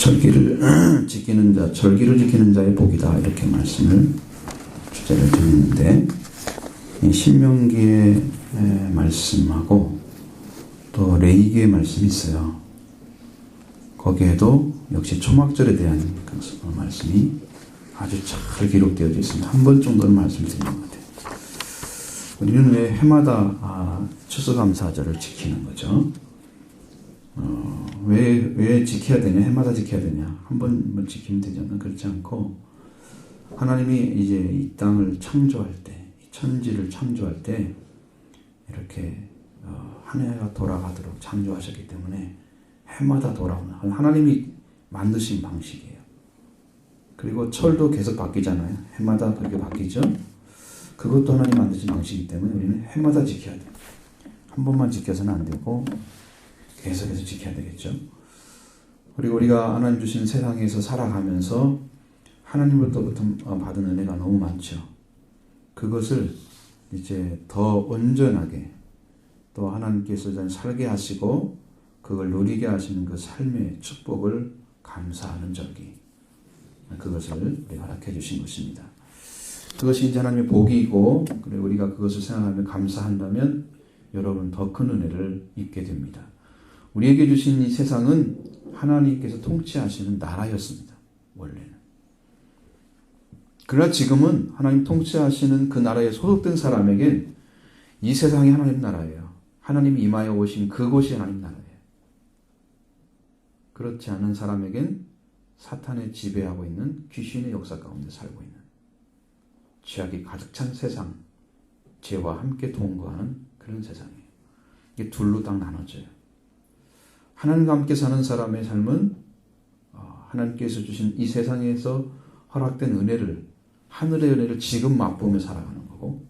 절기를 지키는 자, 절기를 지키는 자의 복이다. 이렇게 말씀을 주제를 드렸는데, 신명기의 말씀하고 또 레위기의 말씀이 있어요. 거기에도 역시 초막절에 대한 그 말씀이 아주 잘 기록되어 있습니다. 한 번 정도는 말씀드리는 것 같아요. 우리는 왜 해마다 추수감사절을 지키는 거죠? 왜 지켜야 되냐? 해마다 지켜야 되냐? 한 번만 지키면 되잖아. 그렇지 않고, 하나님이 이제 이 땅을 창조할 때, 이 천지를 창조할 때, 이렇게 한 해가 돌아가도록 창조하셨기 때문에 해마다 돌아오는, 하나님이 만드신 방식이에요. 그리고 철도 계속 바뀌잖아요. 해마다 그렇게 바뀌죠. 그것도 하나님 만드신 방식이기 때문에 우리는 해마다 지켜야 돼요. 한 번만 지켜서는 안 되고 계속해서 지켜야 되겠죠. 그리고 우리가 하나님 주신 세상에서 살아가면서 하나님으로부터 받은 은혜가 너무 많죠. 그것을 이제 더 온전하게 또 하나님께서 살게 하시고 그걸 누리게 하시는 그 삶의 축복을 감사하는 절기, 그것을 우리가 허락해 주신 것입니다. 그것이 이제 하나님의 복이고, 그리고 우리가 그것을 생각하며 감사한다면 여러분 더 큰 은혜를 입게 됩니다. 우리에게 주신 이 세상은 하나님께서 통치하시는 나라였습니다. 원래는. 그러나 지금은 하나님 통치하시는 그 나라에 소속된 사람에겐 이 세상이 하나님 나라예요. 하나님이 임하여 오신 그곳이 하나님 나라예요. 그렇지 않은 사람에겐 사탄의 지배하고 있는 귀신의 역사 가운데 살고 있는, 죄악이 가득 찬 세상, 죄와 함께 동거하는 그런 세상이에요. 이게 둘로 딱 나눠져요. 하나님과 함께 사는 사람의 삶은 하나님께서 주신 이 세상에서 허락된 은혜를, 하늘의 은혜를 지금 맛보며 살아가는 거고,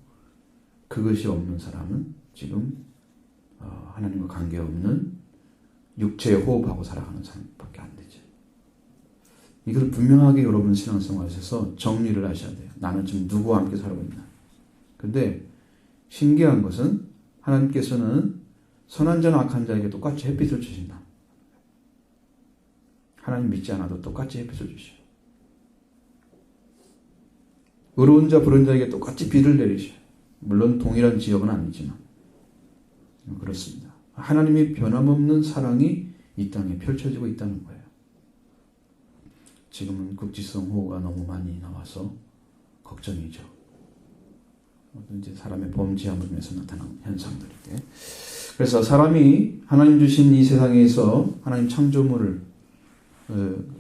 그것이 없는 사람은 지금 하나님과 관계없는 육체에 호흡하고 살아가는 사람밖에 안 되죠. 이걸 분명하게 여러분 신앙생활에서 정리를 하셔야 돼요. 나는 지금 누구와 함께 살고 있나. 근데 신기한 것은 하나님께서는 선한 자나 악한 자에게 똑같이 햇빛을 주신다. 하나님 믿지 않아도 똑같이 햇빛을 주셔요. 의로운 자 부른 자에게 똑같이 비를 내리셔요. 물론 동일한 지역은 아니지만 그렇습니다. 하나님의 변함없는 사랑이 이 땅에 펼쳐지고 있다는 거예요. 지금은 국지성 호우가 너무 많이 나와서 걱정이죠. 이제 사람의 범죄함을 통해서 나타나는 현상들인데, 그래서 사람이 하나님 주신 이 세상에서 하나님 창조물을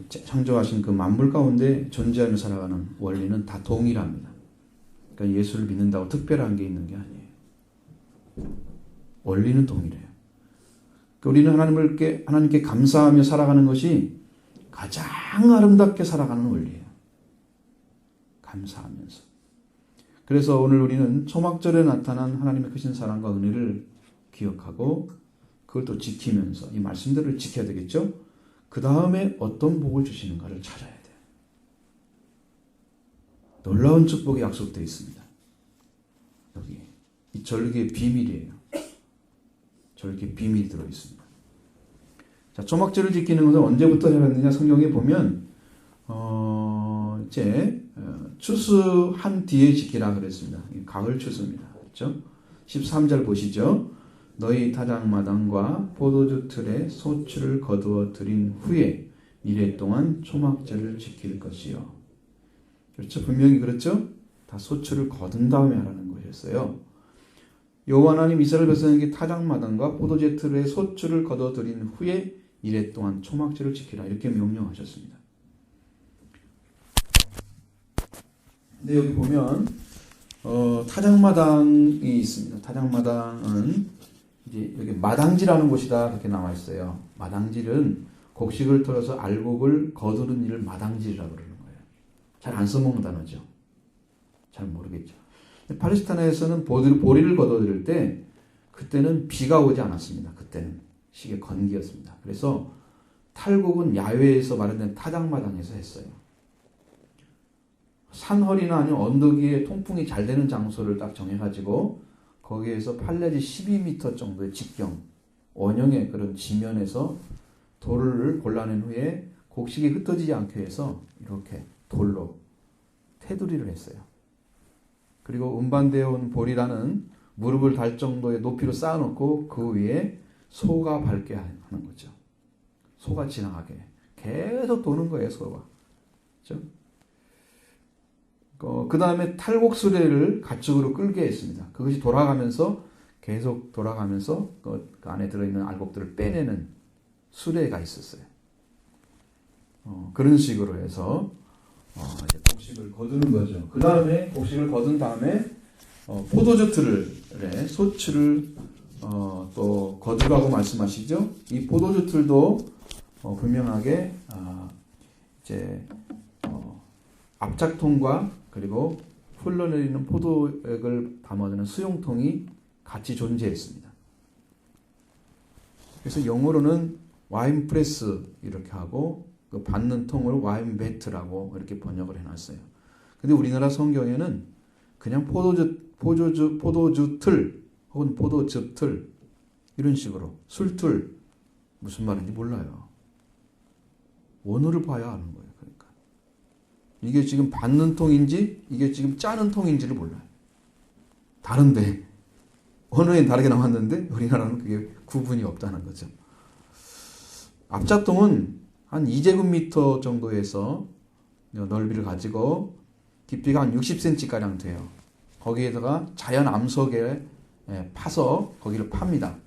창조하신 그 만물 가운데 존재하며 살아가는 원리는 다 동일합니다. 그러니까 예수를 믿는다고 특별한 게 있는 게 아니에요. 원리는 동일해요. 우리는 하나님께 감사하며 살아가는 것이 가장 아름답게 살아가는 원리예요. 감사하면서. 그래서 오늘 우리는 초막절에 나타난 하나님의 크신 사랑과 은혜를 기억하고 그걸 또 지키면서 이 말씀들을 지켜야 되겠죠. 그 다음에 어떤 복을 주시는가를 찾아야 돼요. 놀라운 축복이 약속되어 있습니다. 여기 이 절기의 비밀이에요. 절기의 비밀이 들어있습니다. 자, 초막절을 지키는 것은 언제부터 해봤느냐? 성경에 보면 추수한 뒤에 지키라 그랬습니다. 가을 추수입니다. 그렇죠? 13절 보시죠. 너희 타작마당과 포도주 틀에 소출을 거두어 들인 후에 이래 동안 초막절을 지킬 것이요. 그렇죠? 분명히 그렇죠? 다 소출을 거둔 다음에 하라는 것이었어요. 여호와 하나님 이스라엘 백성에게 타작마당과 포도주 틀에 소출을 거두어 들인 후에 이래 동안 초막절을 지키라, 이렇게 명령하셨습니다. 근데 여기 보면 타작마당이 있습니다. 타작마당은 이제 여기 마당지라는 곳이다, 그렇게 나와 있어요. 마당질은 곡식을 털어서 알곡을 거두는 일을 마당질이라고 그러는 거예요. 잘 안 써먹는 단어죠. 잘 모르겠죠. 팔레스타인에서는 보리를 거둬들일 때 그때는 비가 오지 않았습니다. 그때는 시계 건기였습니다. 그래서 탈곡은 야외에서 마련된 타작마당에서 했어요. 산허리나 아니면 언덕 위에 통풍이 잘 되는 장소를 딱 정해가지고 거기에서 8내지 12m 정도의 직경, 원형의 그런 지면에서 돌을 골라낸 후에 곡식이 흩어지지 않게 해서 이렇게 돌로 테두리를 했어요. 그리고 운반되어 온 보리라는 무릎을 달 정도의 높이로 쌓아놓고 그 위에 소가 밟게 하는 거죠. 소가 지나가게. 계속 도는 거예요, 소가. 그렇죠? 그 다음에 탈곡 수레를 가축으로 끌게 했습니다. 그것이 돌아가면서 계속 돌아가면서 그 안에 들어있는 알곡들을 빼내는 수레가 있었어요. 그런 식으로 해서 이제 곡식을 거두는 거죠. 그 다음에 곡식을 거둔 다음에 포도주 틀에 소출을 또 거두라고 말씀하시죠. 이 포도주 틀도 분명하게 이제 압착통과 그리고 흘러내리는 포도액을 담아두는 수용통이 같이 존재했습니다. 그래서 영어로는 와인 프레스 이렇게 하고 그 받는 통을 와인 배트라고 이렇게 번역을 해놨어요. 근데 우리나라 성경에는 그냥 포도주 틀 혹은 포도즙 틀 이런 식으로 술틀 무슨 말인지 몰라요. 원어를 봐야 아는 거예요. 그러니까 이게 지금 받는 통인지 이게 지금 짜는 통인지를 몰라요. 다른데 언어엔 다르게 나왔는데 우리나라는 그게 구분이 없다는 거죠. 압착통은 한 2제곱미터 정도에서 넓이를 가지고 깊이가 한 60cm가량 돼요. 거기에다가 자연 암석에 파서 거기를 팝니다.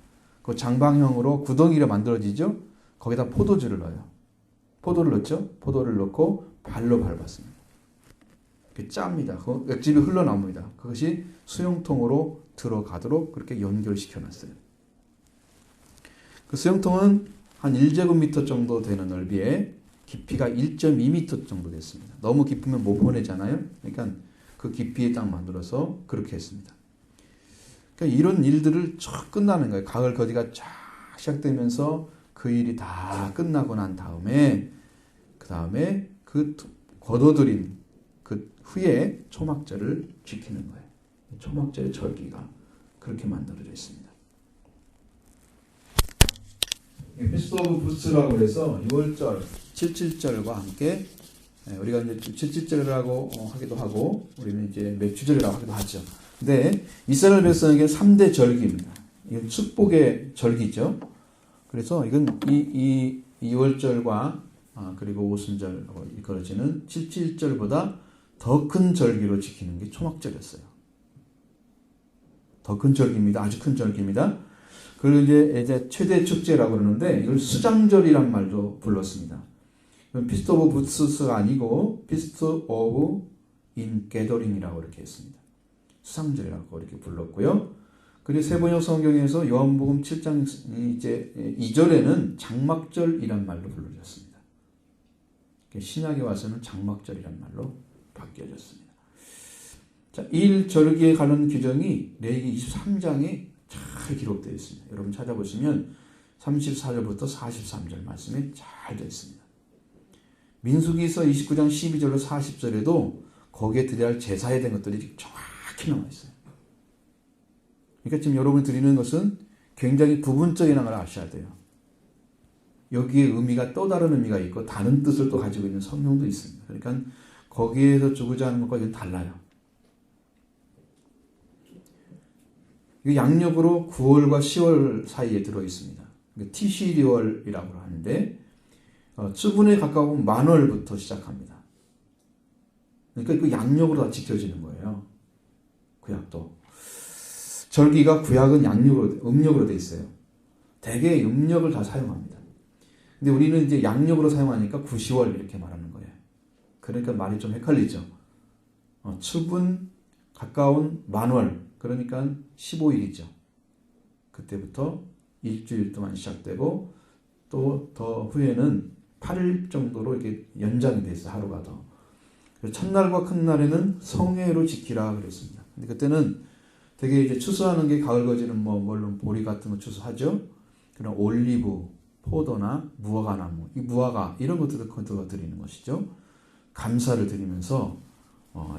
그 장방형으로 구덩이가 만들어지죠. 거기다 포도주를 넣어요. 포도를 넣죠. 포도를 넣고 발로 밟았습니다. 이렇게 짭니다. 그 액즙이 흘러나옵니다. 그것이 수용통으로 들어가도록 그렇게 연결시켜 놨어요. 그 수용통은 한 1제곱미터 정도 되는 넓이에 깊이가 1.2m 정도 됐습니다. 너무 깊으면 못 보내잖아요. 그러니까 그 깊이에 딱 만들어서 그렇게 했습니다. 그러니까 이런 일들을 쫙 끝나는 거예요. 가을 거지가 쫙 시작되면서 그 일이 다 끝나고 난 다음에 그 거둬들인 그 후에 초막절을 지키는 거예요. 초막절의 절기가 그렇게 만들어져 있습니다. 피스트 오브 부스라고 해서 6월절, 77절과 함께 우리가 이제 77절이라고 하기도 하고 우리는 이제 맥주절이라고 하기도 하죠. 근데 이스라엘 백성에게 3대 절기입니다. 이건 축복의 절기죠. 그래서 이건 이 6월절과 그리고 오순절로 이끌어지는 77절보다 더 큰 절기로 지키는 게 초막절이었어요. 더 큰 절기입니다. 아주 큰 절기입니다. 그리고 이제 최대 축제라고 그러는데 이걸 수장절이란 말도 불렀습니다. 피스트 오브 부스가 아니고 피스트 오브 인 게더링이라고 이렇게 했습니다. 수장절이라고 이렇게 불렀고요. 그리고 세번역 성경에서 요한복음 7장 이제 2절에는 장막절이란 말로 불러졌습니다. 신약에 와서는 장막절이란 말로 바뀌어졌습니다. 자, 이 절기에 관한 규정이 레위기 23장에 잘 기록되어 있습니다. 여러분 찾아보시면 34절부터 43절 말씀에 잘 되어 있습니다. 민수기서 29장 12절로 40절에도 거기에 드려야 할 제사에 대한 것들이 정확히 나와 있어요. 그러니까 지금 여러분이 드리는 것은 굉장히 부분적인 걸 아셔야 돼요. 여기에 의미가 또 다른 의미가 있고 다른 뜻을 또 가지고 있는 성경도 있습니다. 그러니까 거기에서 주고자 하는 것과 이건 달라요. 양력으로 9월과 10월 사이에 들어 있습니다. 티시리월이라고 하는데 추분에 가까운 만월부터 시작합니다. 그러니까 그 양력으로 다 지켜지는 거예요. 구약도. 절기가 구약은 양력으로, 음력으로 되어 있어요. 대개 음력을 다 사용합니다. 근데 우리는 이제 양력으로 사용하니까 9, 10월 이렇게 말하는 거예요. 그러니까 말이 좀 헷갈리죠. 추분 가까운 만월, 그러니까 15일이죠. 그때부터 일주일 동안 시작되고 또 더 후에는 8일 정도로 이렇게 연장이 돼 있어요. 하루가 더. 첫날과 큰 날에는 성회로 지키라 그랬습니다. 근데 그때는 되게 이제 추수하는 게 가을 거지는 물론 보리 같은 거 추수하죠. 그런 올리브, 포도나 무화과나무, 이 무화과 이런 것들도 거두어 드리는 것이죠. 감사를 드리면서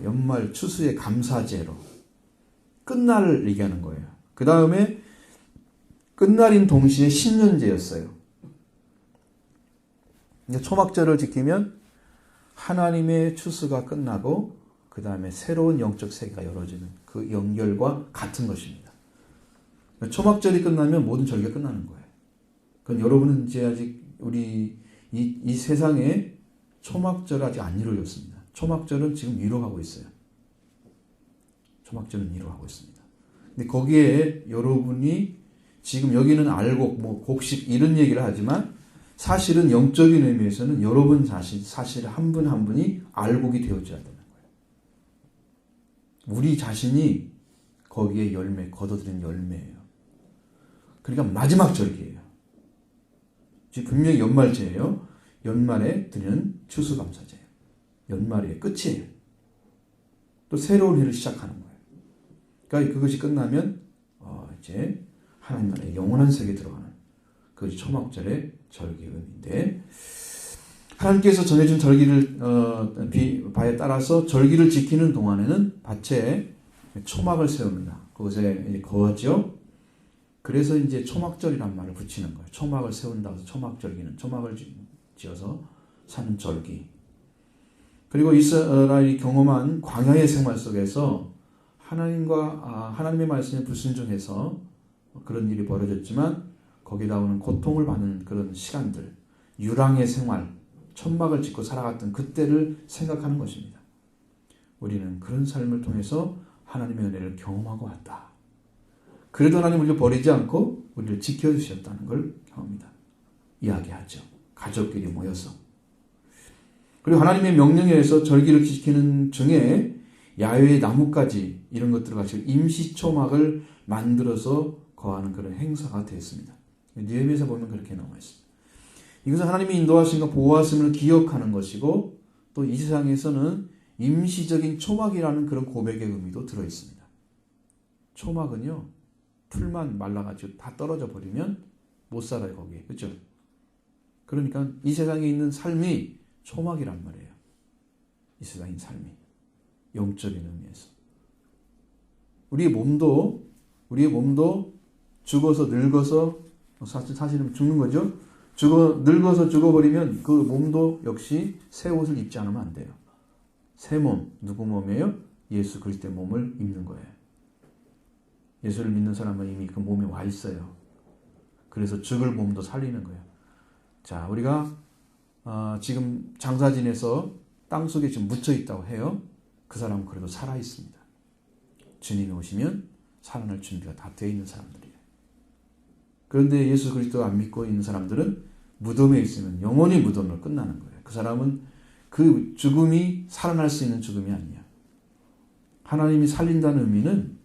연말 추수의 감사제로 끝날을 얘기하는 거예요. 그 다음에 끝날인 동시에 신년제였어요. 그러니까 초막절을 지키면 하나님의 추수가 끝나고 그 다음에 새로운 영적 세계가 열어지는 그 연결과 같은 것입니다. 그러니까 초막절이 끝나면 모든 절기가 끝나는 거예요. 그럼 여러분은 이제 아직 우리 이 세상에 초막절 아직 안 이루어졌습니다. 초막절은 지금 이루어가고 있어요. 초막절은 이루어가고 있습니다. 근데 거기에 여러분이 지금 여기는 알곡, 뭐 곡식 이런 얘기를 하지만 사실은 영적인 의미에서는 여러분 사실 한 분 한 분이 알곡이 되어져야 되는 거예요. 우리 자신이 거기에 거둬들인 열매예요. 그러니까 마지막 절기예요. 지금 분명히 연말제예요. 연말에 드리는 추수감사제예요. 연말의 끝이에요. 또 새로운 해를 시작하는 거예요. 그러니까 그것이 끝나면 이제 하나님 나라의 영원한 세계에 들어가는 그것이 초막절의 절기의 의미인데, 하나님께서 전해준 절기를 바에 따라서 절기를 지키는 동안에는 밭에 초막을 세웁니다. 그것에 이제 거하죠. 그래서 이제 초막절이란 말을 붙이는 거예요. 초막을 세운다고 해서 초막절기는 초막을 지어서 사는 절기. 그리고 이스라엘이 경험한 광야의 생활 속에서 하나님의 말씀에 불순종해서 그런 일이 벌어졌지만 거기다 오는 고통을 받는 그런 시간들, 유랑의 생활, 천막을 짓고 살아갔던 그때를 생각하는 것입니다. 우리는 그런 삶을 통해서 하나님의 은혜를 경험하고 왔다. 그래도 하나님 우리를 버리지 않고 우리를 지켜주셨다는 걸 경험합니다. 이야기하죠. 가족끼리 모여서. 그리고 하나님의 명령에 의해서 절기를 지키는 중에 야외의 나뭇가지 이런 것들을 가지고 임시초막을 만들어서 거하는 그런 행사가 됐습니다. 느헤미야서 보면 그렇게 나와 있습니다. 이것은 하나님이 인도하심과 보호하심을 기억하는 것이고 또 이 세상에서는 임시적인 초막이라는 그런 고백의 의미도 들어있습니다. 초막은요, 풀만 말라가지고 다 떨어져 버리면 못 살아요, 거기에. 그렇죠? 그러니까 이 세상에 있는 삶이 초막이란 말이에요. 이 세상의 삶이. 영적인 의미에서. 우리의 몸도 죽어서 늙어서, 사실은 죽는 거죠. 늙어서 죽어버리면 그 몸도 역시 새 옷을 입지 않으면 안 돼요. 새 몸, 누구 몸이에요? 예수 그리스도의 몸을 입는 거예요. 예수를 믿는 사람은 이미 그 몸에 와 있어요. 그래서 죽을 몸도 살리는 거예요. 자, 우리가 지금 장사 지내서 땅속에 지금 묻혀 있다고 해요. 그 사람은 그래도 살아 있습니다. 주님이 오시면 살아날 준비가 다 되어 있는 사람들이에요. 그런데 예수 그리스도 안 믿고 있는 사람들은 무덤에 있으면 영원히 무덤으로 끝나는 거예요. 그 사람은 그 죽음이 살아날 수 있는 죽음이 아니야. 하나님이 살린다는 의미는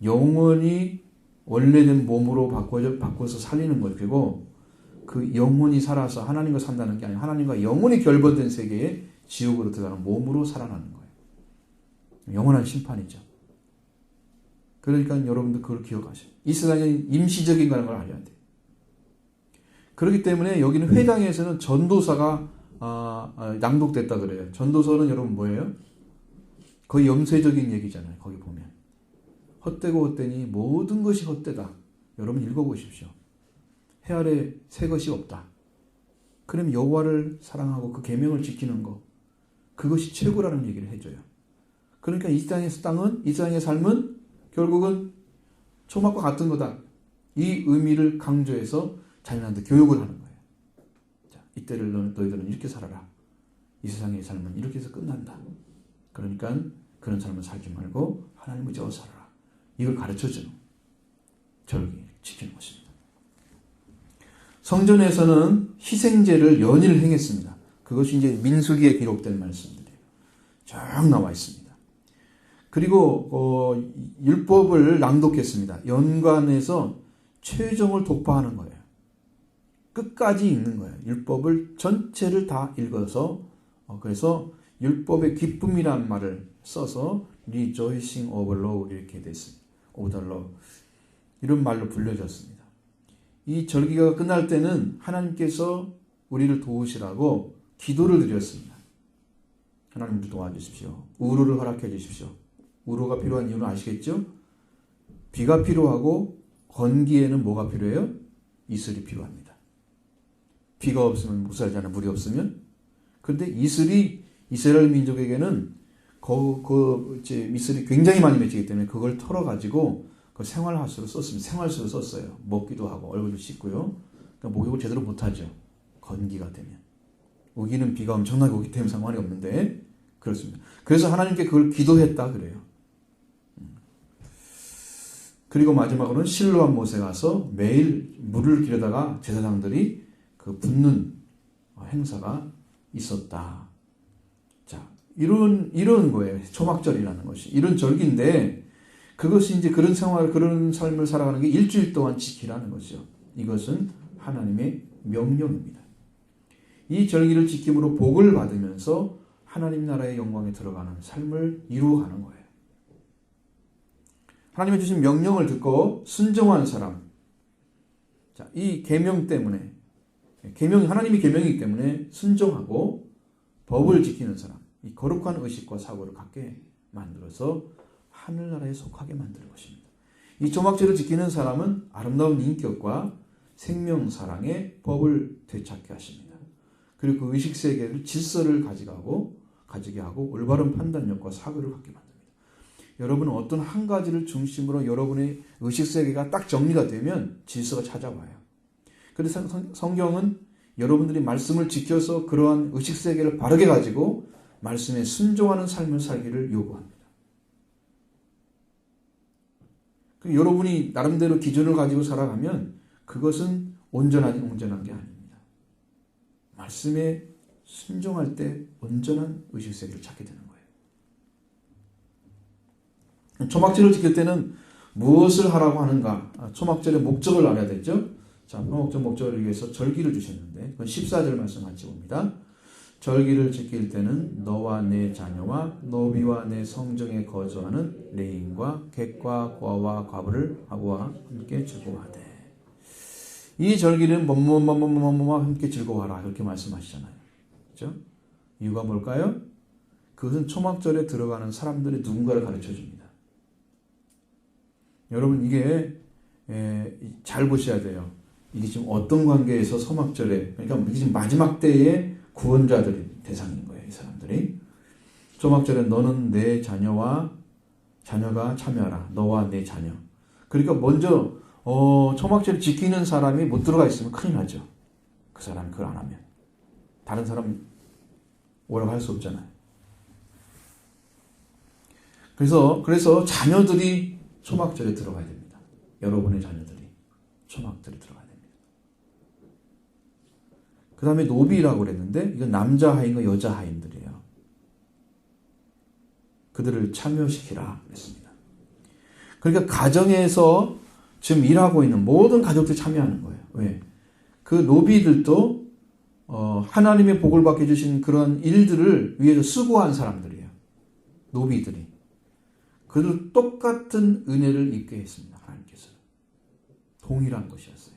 영원히 원래된 몸으로 바꿔서 살리는 것이고, 그 영혼이 살아서 하나님과 산다는 게 아니라 하나님과 영원히 결번된 세계에 지옥으로 들어가는 몸으로 살아나는 거예요. 영원한 심판이죠. 그러니까 여러분들 그걸 기억하셔요. 이 세상에 임시적인 거라는 걸 알아야 돼요. 그렇기 때문에 여기는 회당에서는 전도사가 낭독됐다 그래요. 전도서는 여러분 뭐예요? 거의 염세적인 얘기잖아요. 거기 보면. 헛되고 헛되니 모든 것이 헛되다. 여러분 읽어보십시오. 해 아래 새 것이 없다. 그럼 여호와를 사랑하고 그 계명을 지키는 것, 그것이 최고라는 얘기를 해줘요. 그러니까 이 땅의 삶은 결국은 초막과 같은 거다. 이 의미를 강조해서 자녀한테 교육을 하는 거예요. 자, 이때를 너희들은 이렇게 살아라. 이 세상의 삶은 이렇게 해서 끝난다. 그러니까 그런 삶을 살지 말고 하나님을 의지하고 살아라. 이걸 가르쳐주는 절기 지키는 것입니다. 성전에서는 희생제를 연일 행했습니다. 그것이 이제 민수기에 기록된 말씀들이에요. 쭉 나와 있습니다. 그리고 율법을 낭독했습니다. 연관해서 최종을 독파하는 거예요. 끝까지 읽는 거예요. 율법을 전체를 다 읽어서 그래서 율법의 기쁨이란 말을 써서 rejoicing over law 이렇게 됐습니다. over the law 이런 말로 불려졌습니다. 이 절기가 끝날 때는 하나님께서 우리를 도우시라고 기도를 드렸습니다. 하나님도 도와주십시오. 우루를 허락해 주십시오. 우루가 필요한 이유는 아시겠죠? 비가 필요하고 건기에는 뭐가 필요해요? 이슬이 필요합니다. 비가 없으면 못 살잖아요. 물이 없으면. 그런데 이슬이 이스라엘 민족에게는 이슬이 굉장히 많이 맺히기 때문에 그걸 털어가지고 그 생활하수로 썼습니다. 생활수로 썼어요. 먹기도 하고 얼굴도 씻고요. 그러니까 목욕을 제대로 못하죠. 건기가 되면. 우기는 비가 엄청나게 오기 때문에 상관이 없는데 그렇습니다. 그래서 하나님께 그걸 기도했다 그래요. 그리고 마지막으로는 실로암 못에 가서 매일 물을 기르다가 제사장들이 그 붓는 행사가 있었다. 자, 이런 거예요. 초막절이라는 것이. 이런 절기인데 그것이 이제 그런 생활, 그런 삶을 살아가는 게 일주일 동안 지키라는 거죠. 이것은 하나님의 명령입니다. 이 절기를 지킴으로 복을 받으면서 하나님 나라의 영광에 들어가는 삶을 이루어가는 거예요. 하나님이 주신 명령을 듣고 순종한 사람. 자, 이 계명 때문에 하나님이 계명이기 때문에 순종하고 법을 지키는 사람. 이 거룩한 의식과 사고를 갖게 만들어서 하늘나라에 속하게 만드는 것입니다. 이 조막절을 지키는 사람은 아름다운 인격과 생명사랑의 법을 되찾게 하십니다. 그리고 그 의식세계를 질서를 가지게 하고 올바른 판단력과 사고를 갖게 만듭니다. 여러분은 어떤 한 가지를 중심으로 여러분의 의식세계가 딱 정리가 되면 질서가 찾아와요. 그래서 성경은 여러분들이 말씀을 지켜서 그러한 의식세계를 바르게 가지고 말씀에 순종하는 삶을 살기를 요구합니다. 여러분이 나름대로 기준을 가지고 살아가면 그것은 온전한 게 아닙니다. 말씀에 순종할 때 온전한 의식세계를 찾게 되는 거예요. 초막절을 지킬 때는 무엇을 하라고 하는가? 초막절의 목적을 알아야 되죠. 자, 목적을 위해서 절기를 주셨는데 그건 14절 말씀 같이 봅니다. 절기를 지킬 때는 너와 내 자녀와 노비와 내 성정에 거주하는 레인과 객과 고아와 과부를 하고와 함께 즐거워하되. 이 절기는 뭐뭐뭐뭐뭐뭐와 함께 즐거워하라 이렇게 말씀하시잖아요. 그렇죠? 이유가 뭘까요? 그것은 초막절에 들어가는 사람들의 누군가를 가르쳐 줍니다. 여러분 이게 잘 보셔야 돼요. 이게 지금 어떤 관계에서 소막절에, 그러니까 이게 지금 마지막 때의 구원자들의 대상인 거예요. 이 사람들이. 초막절에 너는 내 자녀가 참여하라. 너와 내 자녀. 그러니까 먼저 초막절을 지키는 사람이 못 들어가 있으면 큰일 나죠. 그 사람이 그걸 안 하면. 다른 사람 오라고 할 수 없잖아요. 그래서 자녀들이 초막절에 들어가야 됩니다. 여러분의 자녀들이 초막절에 들어가야 됩니다. 그 다음에 노비라고 그랬는데 이건 남자 하인과 여자 하인들이에요. 그들을 참여시키라 그랬습니다. 그러니까 가정에서 지금 일하고 있는 모든 가족들이 참여하는 거예요. 왜? 그 노비들도 하나님의 복을 받게 해주신 그런 일들을 위해서 수고한 사람들이에요. 노비들이. 그들 똑같은 은혜를 입게 했습니다. 하나님께서는. 동일한 것이었어요.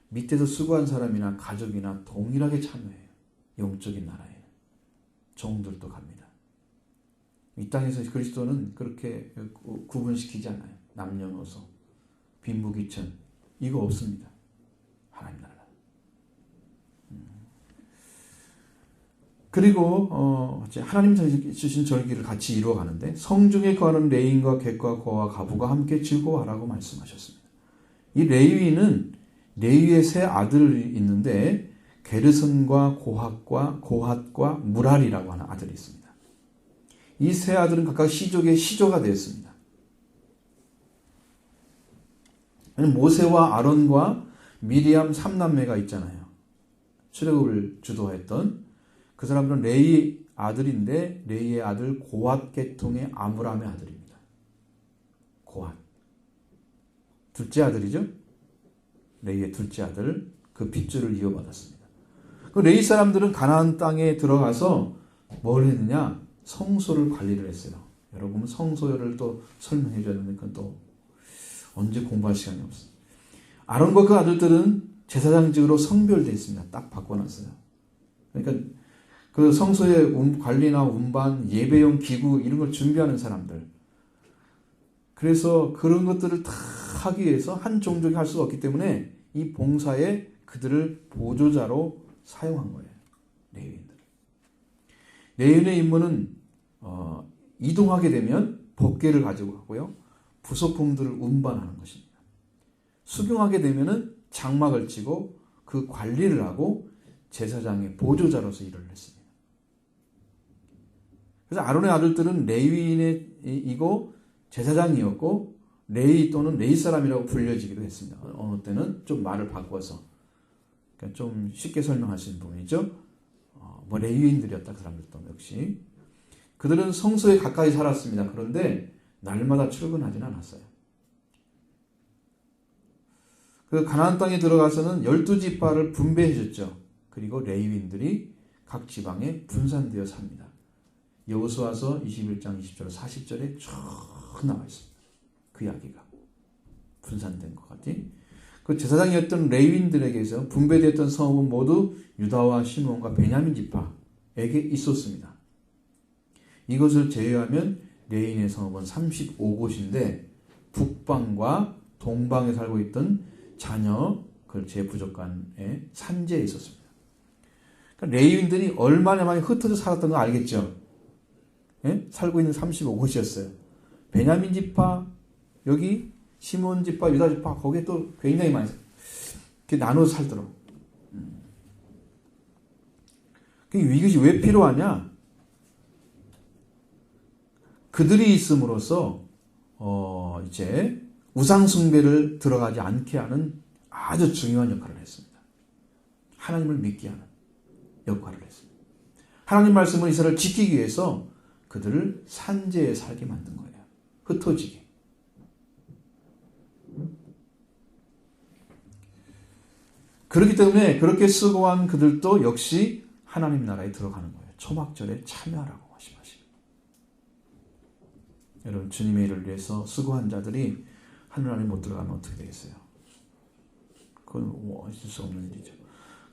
밑에서 수고한 사람이나 가족이나 동일하게 참여해요. 영적인 나라에는. 종들도 갑니다. 이 땅에서 그리스도는 그렇게 구분시키지 않아요. 남녀노소, 빈부귀천 이거 없습니다. 하나님 나라. 그리고 하나님 주신 절기를 같이 이루어가는데 성중에 거하는 레인과 객과 고와 가부가 함께 즐거워하라고 말씀하셨습니다. 이 레위는 레위의 세 아들이 있는데 게르선과 고핫과 무랄이라고 하는 아들이 있습니다. 이 세 아들은 각각 시족의 시조가 되었습니다. 모세와 아론과 미리암 3남매가 있잖아요. 출애굽을 주도했던 그 사람들은 레위 아들인데 레위의 아들 고핫 계통의 아므람의 아들입니다. 고핫. 둘째 아들이죠. 레위의 둘째 아들. 그 핏줄을 이어받았습니다. 그 레위 사람들은 가나안 땅에 들어가서 뭘 했느냐? 성소를 관리를 했어요. 여러분 성소를 또 설명해 줘야 되는데 그건 또 언제 공부할 시간이 없어요. 아론과 그 아들들은 제사장직으로 성별되어 있습니다. 딱 바꿔놨어요. 그러니까 그 성소의 관리나 운반, 예배용 기구 이런 걸 준비하는 사람들. 그래서 그런 것들을 다 하기 위해서 한 종족이 할 수가 없기 때문에 이 봉사에 그들을 보조자로 사용한 거예요. 레위인들. 레위인의 임무는 이동하게 되면 법궤를 가지고 가고요. 부속품들을 운반하는 것입니다. 수경하게 되면은 장막을 치고 그 관리를 하고 제사장의 보조자로서 일을 했습니다. 그래서 아론의 아들들은 레위인이고 제사장이었고 레위 또는 레위 사람이라고 불려지기도 했습니다. 어느 때는 좀 말을 바꿔서 그러니까 좀 쉽게 설명할 수 있는 부분이죠. 레위인들이었다. 그 사람들도 역시 그들은 성소에 가까이 살았습니다. 그런데 날마다 출근하지는 않았어요. 그 가나안 땅에 들어가서는 12지파를 분배해 줬죠. 그리고 레위인들이 각 지방에 분산되어 삽니다. 여호수아서 21장 20절 40절에 쭉 나와 있습니다. 그 이야기가 분산된 것 같지. 그 제사장이었던 레위인들에게서 분배되었던 성읍은 모두 유다와 시므온과 베냐민 지파에게 있었습니다. 이것을 제외하면 레위인의 성읍은 35곳인데 북방과 동방에 살고 있던 자녀 그 제부족간의 산지에 있었습니다. 그러니까 레위인들이 얼마나 많이 흩어져 살았던 거 알겠죠? 예? 살고 있는 35곳이었어요. 베냐민 지파, 여기 시몬 지파, 유다 지파, 거기에 또 굉장히 많이 이렇게 나눠서 살더라고. 이것이 왜 필요하냐? 그들이 있음으로써 이제 우상숭배를 들어가지 않게 하는 아주 중요한 역할을 했습니다. 하나님을 믿게 하는 역할을 했습니다. 하나님 말씀을 이스라엘을 지키기 위해서 그들을 산지에 살게 만든 거예요. 흩어지게. 그렇기 때문에 그렇게 수고한 그들도 역시 하나님 나라에 들어가는 거예요. 초막절에 참여하라고 말씀하십니다. 여러분 주님의 일을 위해서 수고한 자들이 하늘 안에 못 들어가면 어떻게 되겠어요? 그건 있을 수 없는 일이죠.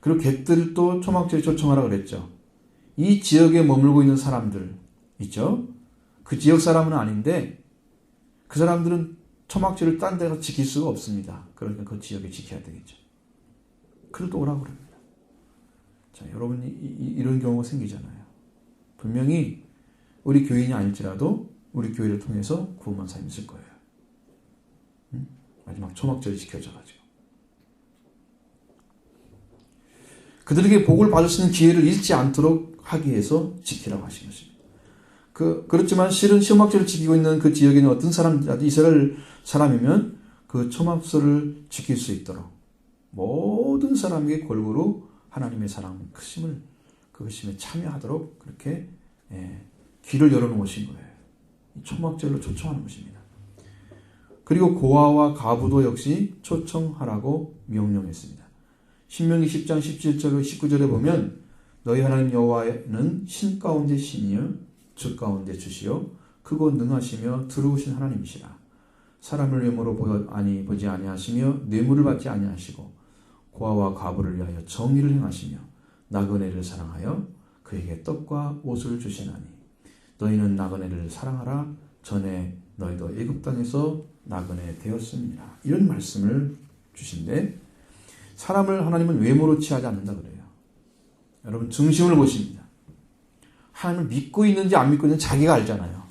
그리고 객들도 초막절에 초청하라 그랬죠. 이 지역에 머물고 있는 사람들 있죠. 그 지역 사람은 아닌데 그 사람들은 초막절을 딴 데서 지킬 수가 없습니다. 그러니까 그 지역에 지켜야 되겠죠. 그래도 오라고 그럽니다. 자, 여러분 이런 경우가 생기잖아요. 분명히 우리 교인이 아닐지라도 우리 교회를 통해서 구원한 사람이 있을 거예요. 마지막 초막절이 지켜져가지고 그들에게 복을 받을 수 있는 기회를 잃지 않도록 하기 위해서 지키라고 하신 것입니다. 그렇지만 실은 초막절을 지키고 있는 그 지역에 있는 어떤 사람이라도 이스라엘 사람이면 그 초막절을 지킬 수 있도록 모든 사람에게 골고루 하나님의 사랑 크심을 그 크심에 참여하도록 그렇게 길을 열어놓으신 거예요. 초막절로 초청하는 것입니다. 그리고 고아와 가부도 역시 초청하라고 명령했습니다. 신명기 10장 17절 19절에 보면 너희 하나님 여호와는 신 가운데 신이요 주 가운데 주시요 크고 능하시며 두루우신 하나님이시라. 사람을 외모로 보지 아니하시며 뇌물을 받지 아니하시고 고아와 과부를 위하여 정의를 행하시며 나그네를 사랑하여 그에게 떡과 옷을 주시나니 너희는 나그네를 사랑하라. 전에 너희도 애굽 땅에서 나그네 되었습니다. 이런 말씀을 주신데 사람을 하나님은 외모로 취하지 않는다 그래요. 여러분 중심을 보십니다. 하나님을 믿고 있는지 안 믿고 있는지 자기가 알잖아요.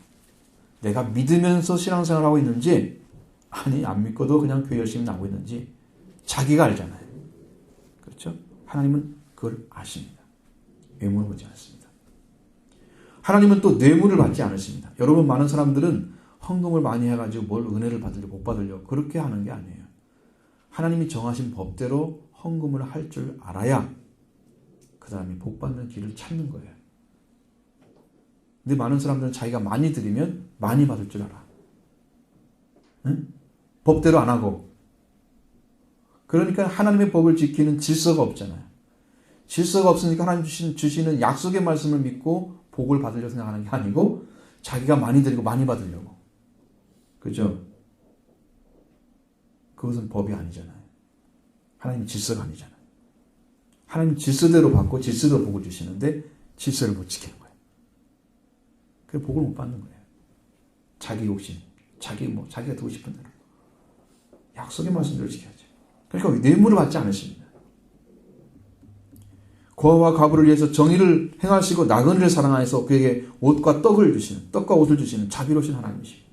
내가 믿으면서 신앙생활을 하고 있는지 아니 안 믿고도 그냥 교회 열심히 나오고 있는지 자기가 알잖아요. 그렇죠? 하나님은 그걸 아십니다. 외모를 보지 않습니다. 하나님은 또 뇌물을 받지 않으십니다. 여러분 많은 사람들은 헌금을 많이 해가지고 뭘 은혜를 받으려고 못 받으려고 그렇게 하는 게 아니에요. 하나님이 정하신 법대로 헌금을 할 줄 알아야 그 사람이 복 받는 길을 찾는 거예요. 근데 많은 사람들은 자기가 많이 드리면 많이 받을 줄 알아. 응? 법대로 안 하고. 그러니까 하나님의 법을 지키는 질서가 없잖아요. 질서가 없으니까 하나님 주시는 약속의 말씀을 믿고 복을 받으려고 생각하는 게 아니고 자기가 많이 드리고 많이 받으려고. 그죠? 그것은 법이 아니잖아요. 하나님의 질서가 아니잖아요. 하나님 질서대로 받고 질서대로 복을 주시는데 질서를 못 지키는 거예요. 그래서 복을 못 받는 거예요. 자기 욕심, 자기가 듣고 싶은 대로. 약속의 말씀대로 지켜야죠. 그러니까 뇌물을 받지 않으십니다. 고아와 과부를 위해서 정의를 행하시고 나그네를 사랑하여서 그에게 옷과 떡을 주시는, 떡과 옷을 주시는 자비로우신 하나님이시고,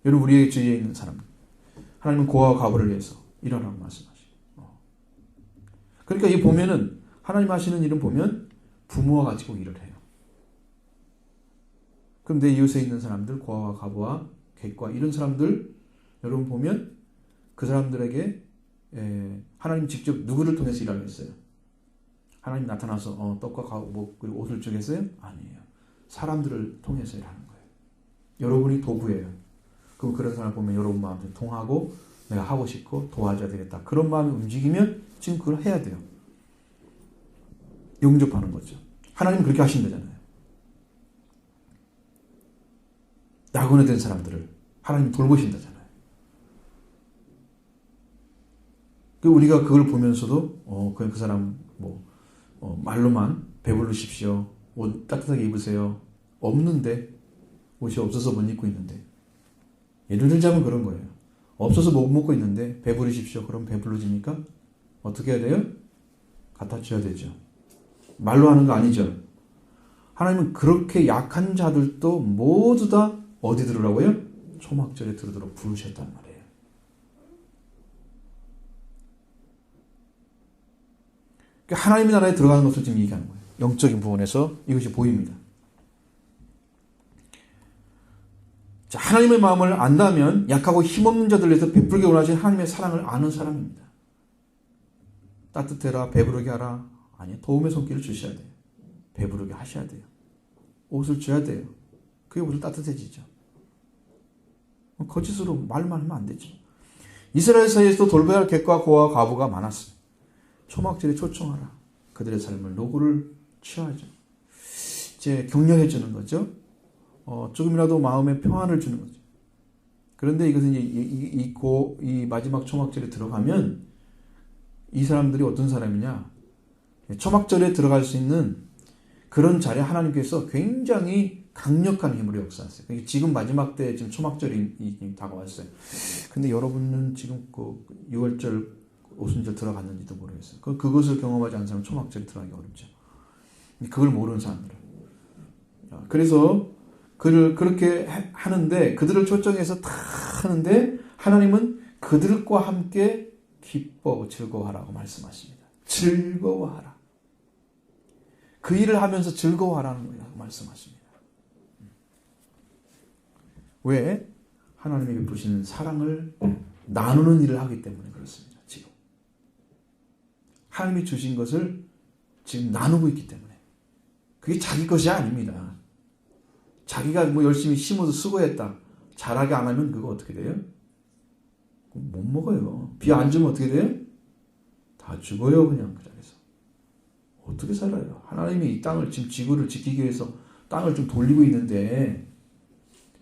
여러분 우리의 주위에 있는 사람, 하나님은 고아와 과부를 위해서 일하라고 말씀하시고, 그러니까 이 보면은 하나님 하시는 일은 보면 부모와 같이 꼭 일을 해요. 그럼 내 이웃에 있는 사람들, 고아와 과부와 객과 이런 사람들, 여러분 보면 그 사람들에게 하나님 직접 누구를 통해서 일하고 있어요? 하나님 나타나서 떡과 과부 그리고 옷을 주겠어요? 아니에요. 사람들을 통해서 일하는 거예요. 여러분이 도구예요. 그럼 그런 사람을 보면 여러분 마음에 통하고 내가 하고 싶고 도와줘야 되겠다. 그런 마음이 움직이면 지금 그걸 해야 돼요. 용접하는 거죠. 하나님은 그렇게 하신다잖아요. 나그네 된 사람들을 하나님 돌보신다잖아요. 우리가 그걸 보면서도 그냥 그 사람 말로만 배부르십시오. 옷 따뜻하게 입으세요. 없는데 옷이 없어서 못 입고 있는데 예를 들자면 그런 거예요. 없어서 못 먹고 있는데 배부르십시오. 그럼 배불러집니까? 어떻게 해야 돼요? 갖다 줘야 되죠. 말로 하는 거 아니죠. 하나님은 그렇게 약한 자들도 모두 다 어디 들으라고요? 초막절에 들으도록 부르셨단 말이에요. 그러니까 하나님의 나라에 들어가는 것을 지금 얘기하는 거예요. 영적인 부분에서 이것이 보입니다. 자, 하나님의 마음을 안다면 약하고 힘없는 자들을 위해서 베풀게 원하신 하나님의 사랑을 아는 사람입니다. 따뜻해라, 배부르게 하라. 아니요, 도움의 손길을 주셔야 돼요. 배부르게 하셔야 돼요. 옷을 줘야 돼요. 그게 우리 따뜻해지죠. 거짓으로 말만 하면 안 되죠. 이스라엘 사이에서도 돌봐야 할 객과 고아와 과부가 많았어요. 초막절에 초청하라. 그들의 삶을 노고를 취하죠. 이제 격려해 주는 거죠. 조금이라도 마음에 평안을 주는 거죠. 그런데 이것은 이제 이 마지막 초막절에 들어가면 이 사람들이 어떤 사람이냐? 초막절에 들어갈 수 있는 그런 자리에 하나님께서 굉장히 강력한 힘으로 역사하세요. 지금 마지막 때 지금 초막절이 다가왔어요. 근데 여러분은 지금 그 6월절, 오순절 들어갔는지도 모르겠어요. 그것을 경험하지 않은 사람은 초막절에 들어가기 어렵죠. 그걸 모르는 사람들은. 그래서 그렇게 하는데 그들을 초청해서 다 하는데 하나님은 그들과 함께 기뻐 즐거워하라고 말씀하십니다. 즐거워하라. 그 일을 하면서 즐거워하라는 거예요. 말씀하십니다. 왜? 하나님이 베푸시는 사랑을 나누는 일을 하기 때문에 그렇습니다. 지금. 하나님이 주신 것을 지금 나누고 있기 때문에. 그게 자기 것이 아닙니다. 자기가 열심히 심어서 수고했다. 잘하게 안 하면 그거 어떻게 돼요? 못 먹어요. 비 안 주면 어떻게 돼요? 다 죽어요. 그냥 그 자리에서. 어떻게 살아요? 하나님이 이 땅을 지금 지구를 지키기 위해서 땅을 좀 돌리고 있는데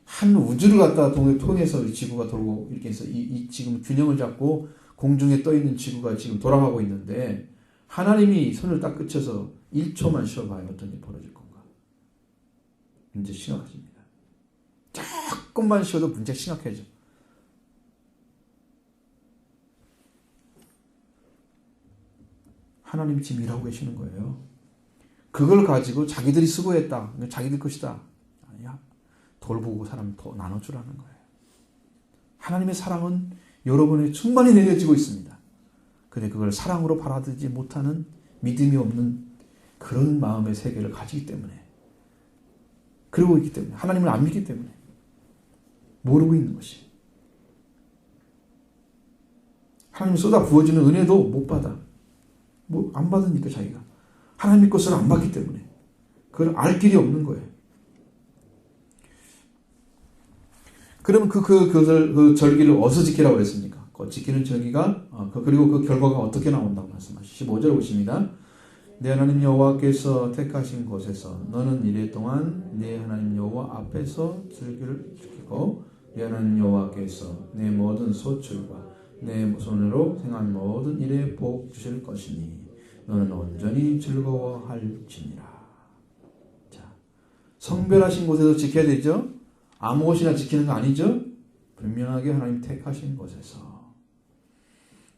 한 우주를 갖다 통해서 지구가 돌고 이렇게 해서 이 지금 균형을 잡고 공중에 떠 있는 지구가 지금 돌아가고 있는데 하나님이 손을 딱 끝쳐서 1초만 쉬어봐요. 어떤 일이 벌어질 건가? 문제 심각해집니다. 조금만 쉬어도 문제 심각해져. 하나님이 지금 일하고 계시는 거예요. 그걸 가지고 자기들이 수고했다. 자기들 것이다. 아니야. 돌보고 사람 더 나눠주라는 거예요. 하나님의 사랑은 여러분에 충만히 내려지고 있습니다. 근데 그걸 사랑으로 받아들이지 못하는 믿음이 없는 그런 마음의 세계를 가지기 때문에 그러고 있기 때문에 하나님을 안 믿기 때문에 모르고 있는 것이 하나님이 쏟아 부어주는 은혜도 못 받아. 안 받으니까 자기가 하나님의 것을 안 받기 때문에 그걸 알 길이 없는 거예요. 그러면 그 절기를 어디서 지키라고 그랬습니까? 그 지키는 절기가 그리고 그 결과가 어떻게 나온다고 말씀하시죠? 15절 보십니다. 내 하나님 여호와께서 택하신 곳에서 너는 이래 동안 내 하나님 여호와 앞에서 절기를 지키고 내 하나님 여호와께서 내 모든 소출과 내 손으로 행한 모든 일에 복 주실 것이니 너는 온전히 즐거워할지니라. 자, 성별하신 곳에서 지켜야 되죠. 아무 곳이나 지키는 거 아니죠. 분명하게 하나님 택하신 곳에서.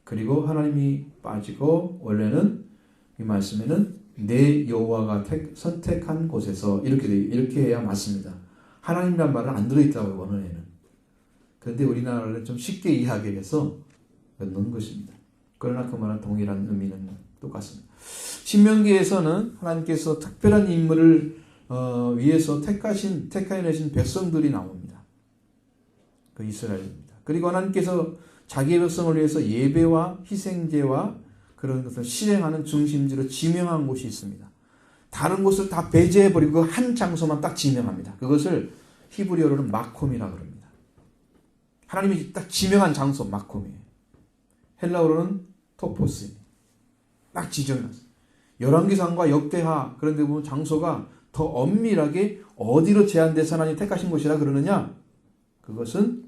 그리고 하나님이 빠지고 원래는 이 말씀에는 내 여호와가 선택한 곳에서 이렇게 해야 맞습니다. 하나님이란 말은 안 들어있다고요, 원어에는. 그런데 우리나라는 좀 쉽게 이해하기 위해서 넣은 것입니다. 그러나 그 말은 동일한 의미는 똑같습니다. 신명기에서는 하나님께서 특별한 인물을 위해서 택하여내신 백성들이 나옵니다. 그 이스라엘입니다. 그리고 하나님께서 자기의 백성을 위해서 예배와 희생제와 그런 것을 실행하는 중심지로 지명한 곳이 있습니다. 다른 곳을 다 배제해버리고 한 장소만 딱 지명합니다. 그것을 히브리어로는 마콤이라고 합니다. 하나님이 딱 지명한 장소 마콤이에요. 헬라어로는 토포스. 딱 지정해놨어요. 열왕기상과 역대하 그런 데 보면 장소가 더 엄밀하게 어디로 제한돼서 하나님 택하신 곳이라 그러느냐? 그것은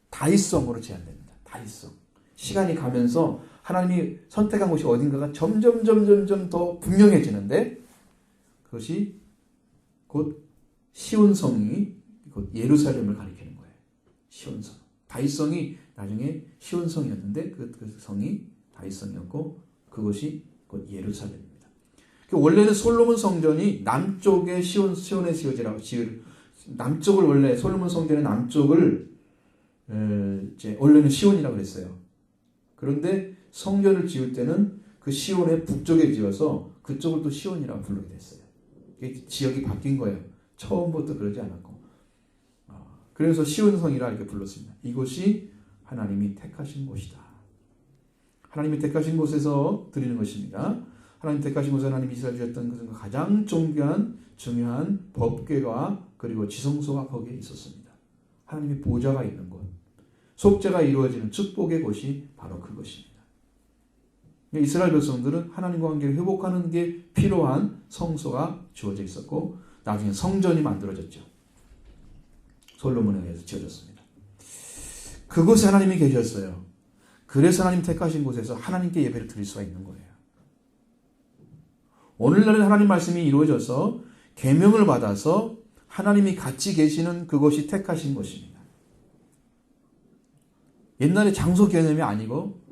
다윗성으로 제한됩니다. 다윗성. 시간이 가면서 하나님이 선택한 곳이 어딘가가 점점 더 분명해지는데 그것이 곧 시온성이 곧 예루살렘을 가리키는 거예요. 시온성. 다윗성이 나중에 시온성이었는데 그 성이 다윗성이었고 그것이 곧 예루살렘입니다. 원래는 솔로몬 성전이 남쪽에 시온의 시오지라고 남쪽을 원래 솔로몬 성전의 남쪽을 원래는 시온이라고 그랬어요. 그런데 성전을 지을 때는 그 시온의 북쪽에 지어서 그쪽을 또 시온이라고 부르게 됐어요. 지역이 바뀐 거예요. 처음부터 그러지 않았고. 그래서 시온성이라 이렇게 불렀습니다. 이곳이 하나님이 택하신 곳이다. 하나님이 택하신 곳에서 드리는 것입니다. 하나님 택하신 곳에 하나님이 이스라엘 주셨던 것은 가장 중요한 법궤가 그리고 지성소가 거기에 있었습니다. 하나님의 보좌가 있는 곳, 속죄가 이루어지는 축복의 곳이 바로 그것입니다. 이스라엘 백성들은 하나님과 관계를 회복하는 게 필요한 성소가 주어져 있었고 나중에 성전이 만들어졌죠. 솔로몬에 의해서 지어졌습니다. 그곳에 하나님이 계셨어요. 그래서 하나님 택하신 곳에서 하나님께 예배를 드릴 수가 있는 거예요. 오늘날은 하나님 말씀이 이루어져서 계명을 받아서 하나님이 같이 계시는 그곳이 택하신 곳입니다. 옛날에 장소 개념이 아니고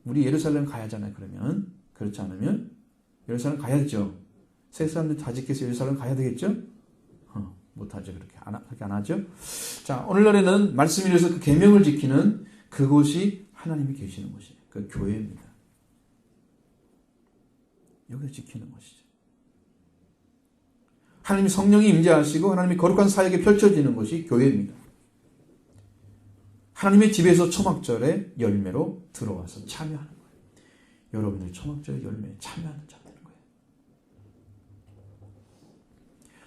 우리 예루살렘 가야 하잖아요. 그러면 그렇지 않으면 예루살렘 가야죠. 세 사람들 자직해서 예루살렘 가야 되겠죠? 못하죠. 그렇게 안 하죠. 자, 오늘날에는 말씀이 이래서 그 계명을 지키는 그곳이 하나님이 계시는 곳이에요. 그 교회입니다. 여기서 지키는 것이죠. 하나님이 성령이 임재하시고 하나님이 거룩한 사역에 펼쳐지는 것이 교회입니다. 하나님의 집에서 초막절의 열매로 들어와서 참여하는 거예요. 여러분들이 초막절의 열매에 참여하는 자 되는 거예요.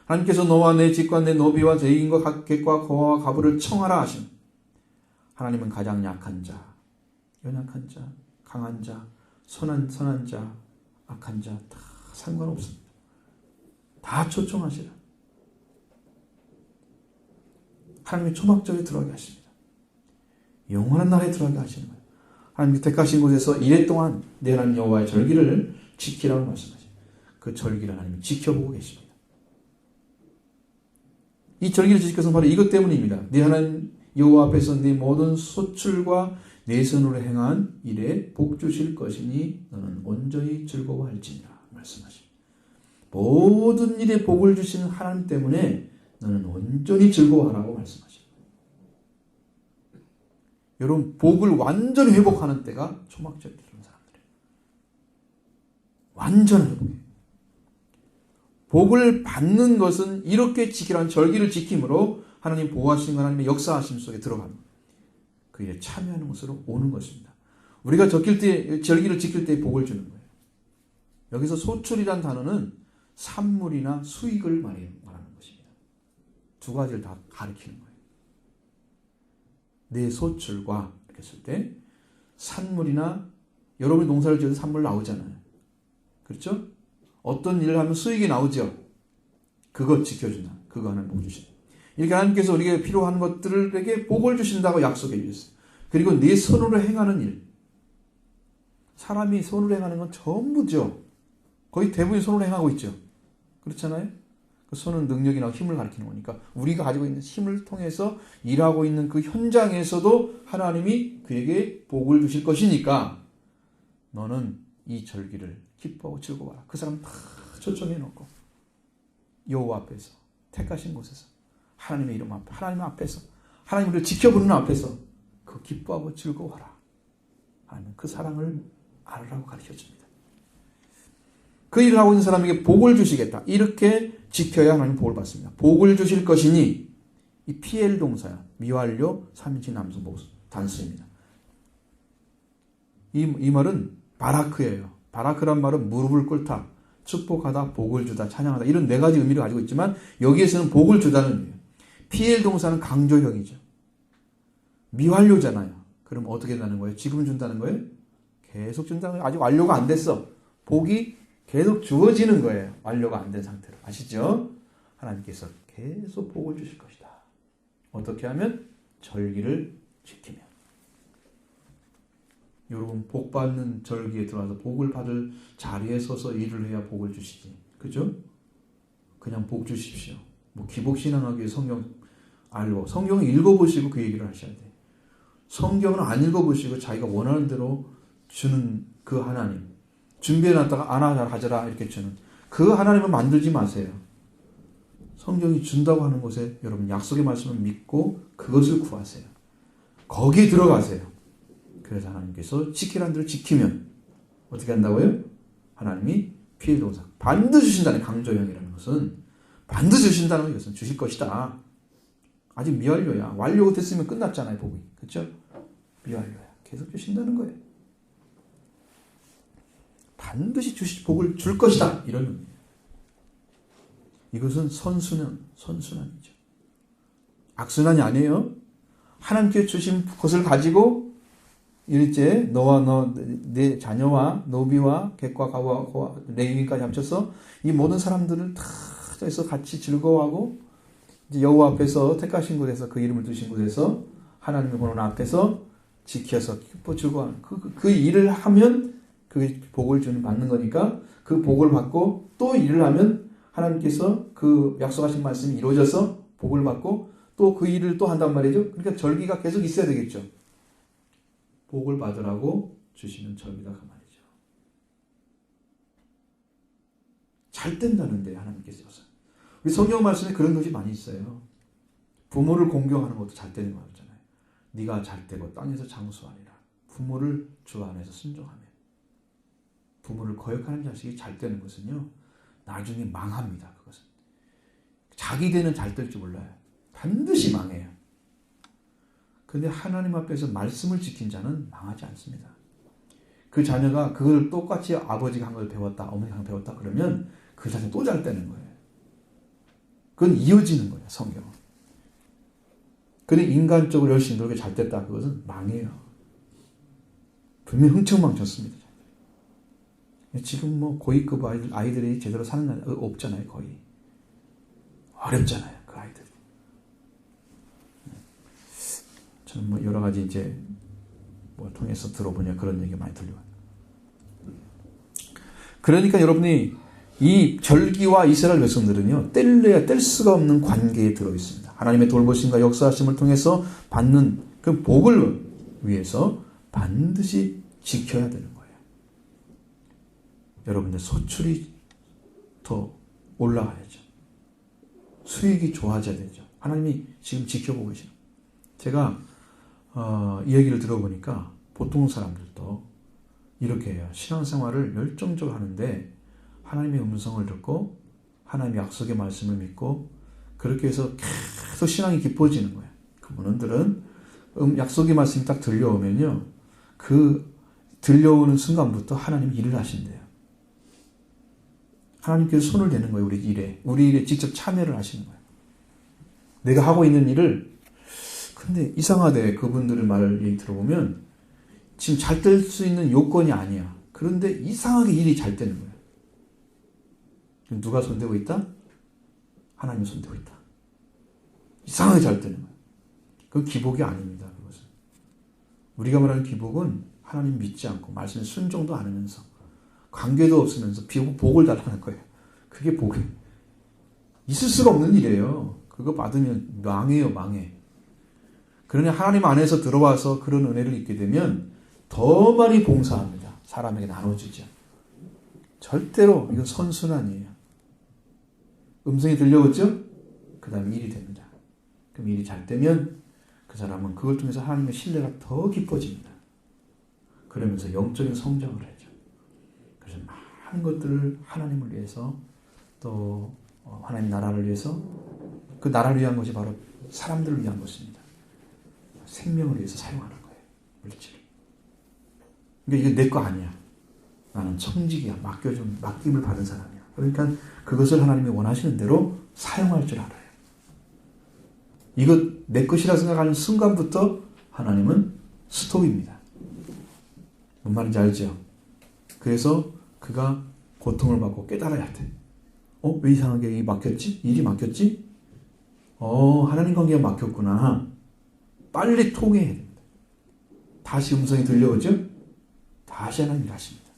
하나님께서 너와 내 집과 내 노비와 죄인과 객과 고아와 가부를 청하라 하신 하나님은 가장 약한 자, 연약한 자, 강한 자, 선한 자, 악한 자 다 상관없습니다. 다 초청하시라. 하나님의 초막절에 들어가게 하십니다. 영원한 날에 들어가게 하시는 거예요. 하나님이 택하신 곳에서 이래 동안 내 하나님 여호와의 절기를 지키라고 말씀하시죠. 그 절기를 하나님이 지켜보고 계십니다. 이 절기를 지킬 것은 바로 이것 때문입니다. 네 하나님 여호와 앞에서 네 모든 소출과 내 손으로 행한 일에 복 주실 것이니 너는 온전히 즐거워할지니라 말씀하십니다. 모든 일에 복을 주시는 하나님 때문에 너는 온전히 즐거워하라고 말씀하십니다. 여러분 복을 완전히 회복하는 때가 초막절이 되는 사람들이에요. 완전 회복해요. 복을 받는 것은 이렇게 지키라는 절기를 지킴으로 하나님 보호하시는 하나님의 역사하심 속에 들어갑니다. 그 일에 참여하는 것으로 오는 것입니다. 우리가 절기를 지킬 때 복을 주는 거예요. 여기서 소출이란 단어는 산물이나 수익을 말하는 것입니다. 두 가지를 다 가리키는 거예요. 내 소출과 이렇게 했을 때 산물이나 여러분이 농사를 지어서 산물 나오잖아요. 그렇죠? 어떤 일을 하면 수익이 나오죠. 그것 지켜준다. 그거 하나님 복 주신다. 이렇게 하나님께서 우리에게 필요한 것들에게 복을 주신다고 약속해 주셨어요. 그리고 네 손으로 행하는 일. 사람이 손으로 행하는 건 전부죠. 거의 대부분 손으로 행하고 있죠. 그렇잖아요? 그 손은 능력이나 힘을 가리키는 거니까 우리가 가지고 있는 힘을 통해서 일하고 있는 그 현장에서도 하나님이 그에게 복을 주실 것이니까 너는 이 절기를 기뻐하고 즐거워하라. 그 사람 다 초청해 놓고 여호와 앞에서 택하신 곳에서 하나님의 이름 앞에 하나님 앞에서 하나님 우리를 지켜보는 앞에서 그 기뻐하고 즐거워하라. 하나님은 그 사랑을 알으라고 가르쳐줍니다. 그 일을 하고 있는 사람에게 복을 주시겠다. 이렇게 지켜야 하나님 복을 받습니다. 복을 주실 것이니 이 피엘 동사야. 미완료 3인칭 남성 단수입니다. 이 말은 바라크예요. 바라크란 말은 무릎을 꿇다, 축복하다, 복을 주다, 찬양하다 이런 네 가지 의미를 가지고 있지만 여기에서는 복을 주다는 의미예요. 피엘 동사는 강조형이죠. 미완료잖아요. 그럼 어떻게 된다는 거예요? 지금 준다는 거예요? 계속 준다는 거예요. 아직 완료가 안 됐어. 복이 계속 주어지는 거예요. 완료가 안 된 상태로. 아시죠? 하나님께서 계속 복을 주실 것이다. 어떻게 하면? 절기를 지키면. 여러분 복 받는 절기에 들어와서 복을 받을 자리에 서서 일을 해야 복을 주시지. 그죠? 그냥 복 주십시오. 뭐 기복신앙하기 성경 알고 성경을 읽어보시고 그 얘기를 하셔야 돼요. 성경을 안 읽어보시고 자기가 원하는 대로 주는 그 하나님, 준비해놨다가 안 하자라 이렇게 주는 그 하나님을 만들지 마세요. 성경이 준다고 하는 곳에 여러분 약속의 말씀을 믿고 그것을 구하세요. 거기에 들어가세요. 그래서 하나님께서 지키라는 대로 지키면 어떻게 한다고요? 하나님이 피해 동사 반드시 주신다는 강조형이라는 것은 반드시 주신다는 것은 주실 것이다. 아직 미완료야. 완료가 됐으면 끝났잖아요. 복이. 그렇죠? 미완료야. 계속 주신다는 거예요. 반드시 복을 줄 것이다. 이런 의미예요. 이것은 선순환이죠. 악순환이 아니에요. 하나님께 주신 것을 가지고 일제 너와 내 자녀와 노비와 객과 가와 레위인까지 합쳐서 이 모든 사람들을 다 해서 같이 즐거워하고 이제 여호와 앞에서 택하신 곳에서 그 이름을 두신 곳에서 하나님의 보는 앞에서 지켜서 기뻐 즐거워하는 그 일을 하면 그 복을 받는 거니까 그 복을 받고 또 일을 하면 하나님께서 그 약속하신 말씀이 이루어져서 복을 받고 또 그 일을 또 한단 말이죠. 그러니까 절기가 계속 있어야 되겠죠. 복을 받으라고 주시는 절기다 그 말이죠. 잘 된다는데 하나님께서. 우리 성경 말씀에 그런 것이 많이 있어요. 부모를 공경하는 것도 잘 되는 거 같잖아요. 네가 잘 되고 땅에서 장수하리라. 부모를 주 안에서 순종하면. 부모를 거역하는 자식이 잘 되는 것은요. 나중에 망합니다. 그것은. 자기 되는 잘 될 줄 몰라요. 반드시 망해요. 그런데 하나님 앞에서 말씀을 지킨 자는 망하지 않습니다. 그 자녀가 그걸 똑같이 아버지가 한 걸 배웠다, 어머니가 한 걸 배웠다 그러면 그 자녀 또 잘 되는 거예요. 그건 이어지는 거예요. 성경은. 그런데 인간적으로 열심히 노력해 잘 됐다. 그것은 망해요. 분명히 흥청망쳤습니다. 지금 뭐 고위급 아이들이 제대로 사는 날 없잖아요. 거의. 어렵잖아요. 그 아이들. 저는 뭐 여러 가지 이제 뭐 통해서 들어보냐 그런 얘기 많이 들려요. 그러니까 여러분이 이 절기와 이스라엘 백성들은요, 뗄래야 뗄 수가 없는 관계에 들어 있습니다. 하나님의 돌보심과 역사하심을 통해서 받는 그 복을 위해서 반드시 지켜야 되는 거예요. 여러분들 소출이 더 올라가야죠. 수익이 좋아져야 되죠. 하나님이 지금 지켜보고 계시는. 제가 이 얘기를 들어보니까 보통 사람들도 이렇게 해요. 신앙생활을 열정적으로 하는데 하나님의 음성을 듣고 하나님의 약속의 말씀을 믿고 그렇게 해서 계속 신앙이 깊어지는 거예요. 그분들은 약속의 말씀이 딱 들려오면요. 그 들려오는 순간부터 하나님이 일을 하신대요. 하나님께서 손을 대는 거예요. 우리 일에 직접 참여를 하시는 거예요. 내가 하고 있는 일을 근데 이상하대. 그분들의 말을 얘기 들어보면 지금 잘 될 수 있는 요건이 아니야. 그런데 이상하게 일이 잘 되는 거예요. 누가 손대고 있다? 하나님이 손대고 있다. 이상하게 잘 되는 거예요. 그건 기복이 아닙니다. 그것은. 우리가 말하는 기복은 하나님 믿지 않고 말씀에 순종도 안 하면서 관계도 없으면서 복을 달라는 거예요. 그게 복이 있을 수가 없는 일이에요. 그거 받으면 망해요. 망해. 그러니 하나님 안에서 들어와서 그런 은혜를 입게 되면 더 많이 봉사합니다. 사람에게 나눠주죠. 절대로 이건 선순환이에요. 음성이 들려오죠? 그 다음에 일이 됩니다. 그럼 일이 잘 되면 그 사람은 그걸 통해서 하나님의 신뢰가 더 깊어집니다. 그러면서 영적인 성장을 하죠. 그래서 많은 것들을 하나님을 위해서 또 하나님 나라를 위해서 그 나라를 위한 것이 바로 사람들을 위한 것입니다. 생명을 위해서 사용하는 거예요. 물질을. 그러니까 이게 내 거 아니야. 나는 청직이야. 맡김을 받은 사람이야. 그러니까 그것을 하나님이 원하시는 대로 사용할 줄 알아요. 이것 내 것이라 생각하는 순간부터 하나님은 스톱입니다. 뭔 말인지 알죠? 그래서 그가 고통을 받고 깨달아야 돼. 왜 이상하게 일이 막혔지? 일이 막혔지? 하나님 관계가 막혔구나. 빨리 통해야 됩니다. 다시 음성이 들려오죠? 다시 하나님 일하십니다.